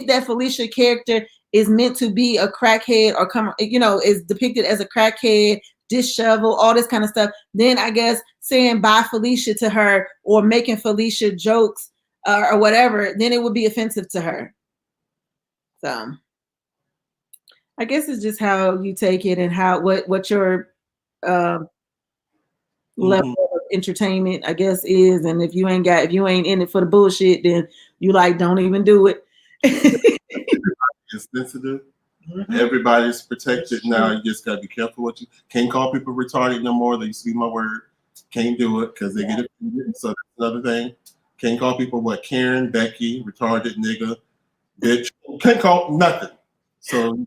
that Felicia character is meant to be a crackhead, or come, you know, is depicted as a crackhead, disheveled, all this kind of stuff, then I guess saying "Bye, Felicia" to her, or making Felicia jokes or whatever, then it would be offensive to her. So I guess it's just how you take it, and how what your level of entertainment, I guess, is. And if you ain't in it for the bullshit, then you like, don't even do it. It's sensitive. Everybody's protected now. You just gotta be careful what you can't call people retarded no more. They used to be my word. Can't do it because they get offended. So that's another thing. Can't call people what Karen, Becky, retarded, nigga, bitch. Can't call nothing. So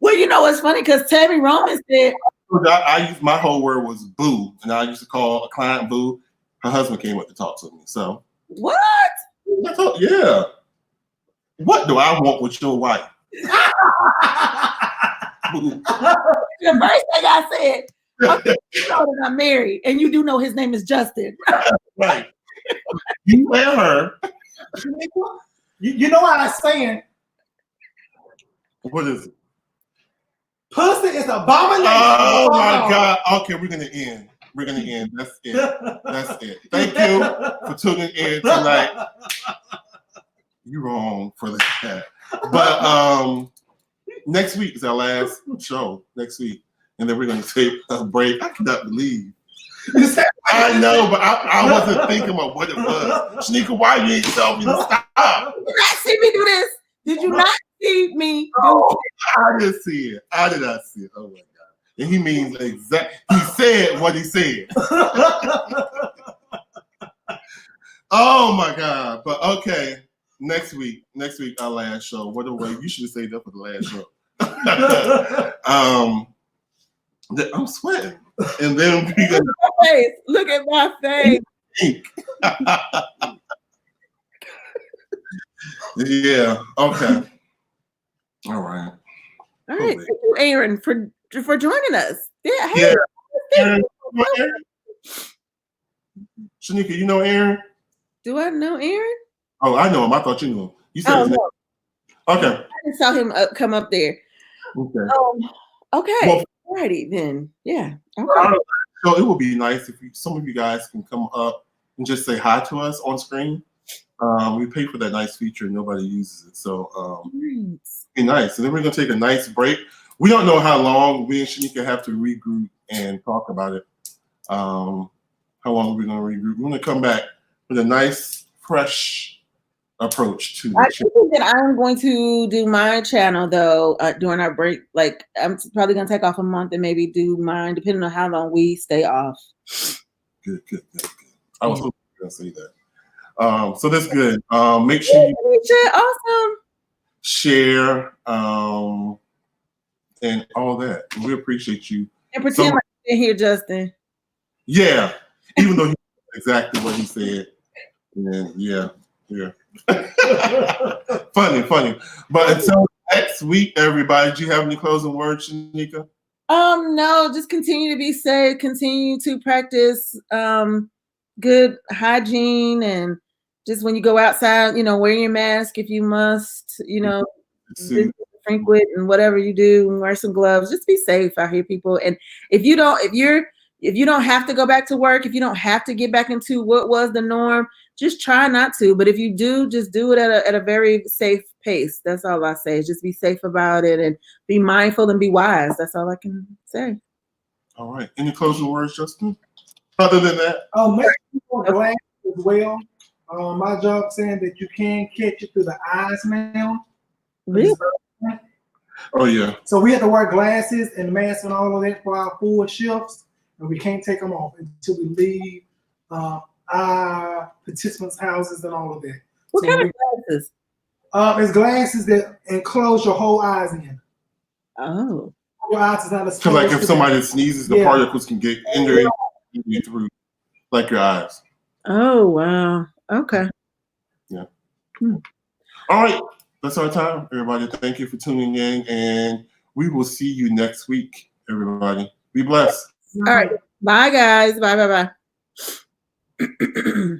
well, you know what's funny, because Tammy Roman said, I used, my whole word was boo, and I used to call a client boo. Her husband came up to talk to me. So what? Yeah. What do I want with your wife? The first thing I said, okay, you know that I'm married, and you do know his name is Justin. Right. You and her. You know what I'm saying? What is it? Pussy is abomination. Oh my God. Okay, we're gonna end. We're gonna end. That's it. That's it. Thank you for tuning in tonight. You're wrong for that. But next week is our last show. Next week. And then we're gonna take a break. I cannot believe. I know, but I wasn't thinking about what it was. Shanika, why you ain't tell me to stop? Did you not see me do this? Did you not see me do it? I didn't see it. I did not see it. Oh my God. And he means he said what he said. Oh my God. But okay. Next week, our last show. What a way. You should have saved that for the last show. I'm sweating. And then we got look at my face. Yeah. Okay. All right. All right. Thank you, Aaron, for joining us. Yeah. Hey. Yeah. Aaron, Shanika, you know Aaron? Do I know Aaron? Oh, I know him. I thought you knew him. You said his name. Okay. I saw him come up there. Okay. Okay. Well, alrighty then. Yeah. Okay. So it would be nice if some of you guys can come up and just say hi to us on screen. We pay for that nice feature and nobody uses it. So be nice. And then we're gonna take a nice break. We don't know how long we and Shanika have to regroup and talk about it. How long are we gonna regroup? We're gonna come back with a nice, fresh approach to I think that I'm going to do my channel though during our break. Like I'm probably gonna take off a month and maybe do mine, depending on how long we stay off. Good. I was hoping you were gonna say that. So that's good. Make sure you awesome. Share and all that. We appreciate you. And pretend like you didn't hear Justin. Yeah, even though he said exactly what he said. And yeah. funny. But until next week, everybody, do you have any closing words, Shanika? No, just continue to be safe, continue to practice good hygiene, and just when you go outside, wear your mask if you must, frequent and whatever you do, and wear some gloves. Just be safe out here, people. And if you don't have to go back to work, if you don't have to get back into what was the norm, just try not to. But if you do, just do it at a very safe pace. That's all I say. Just be safe about it and be mindful and be wise. That's all I can say. All right. Any closing words, Justin? Other than that? Make sure you wear glasses as well. My job saying that you can catch it through the eyes now. Really? Oh, yeah. So we have to wear glasses and masks and all of that for our full shifts, and we can't take them off until we leave our participants' houses and all of that. What kind of glasses? It's glasses that enclose your whole eyes in. Oh. Your eyes is not a. So like if somebody sneezes, the particles can get in there through like your eyes. Oh, wow. Okay. Yeah. All right. That's our time, everybody. Thank you for tuning in, and we will see you next week. everybody. Be blessed. All right. Bye, guys. Bye, bye, bye.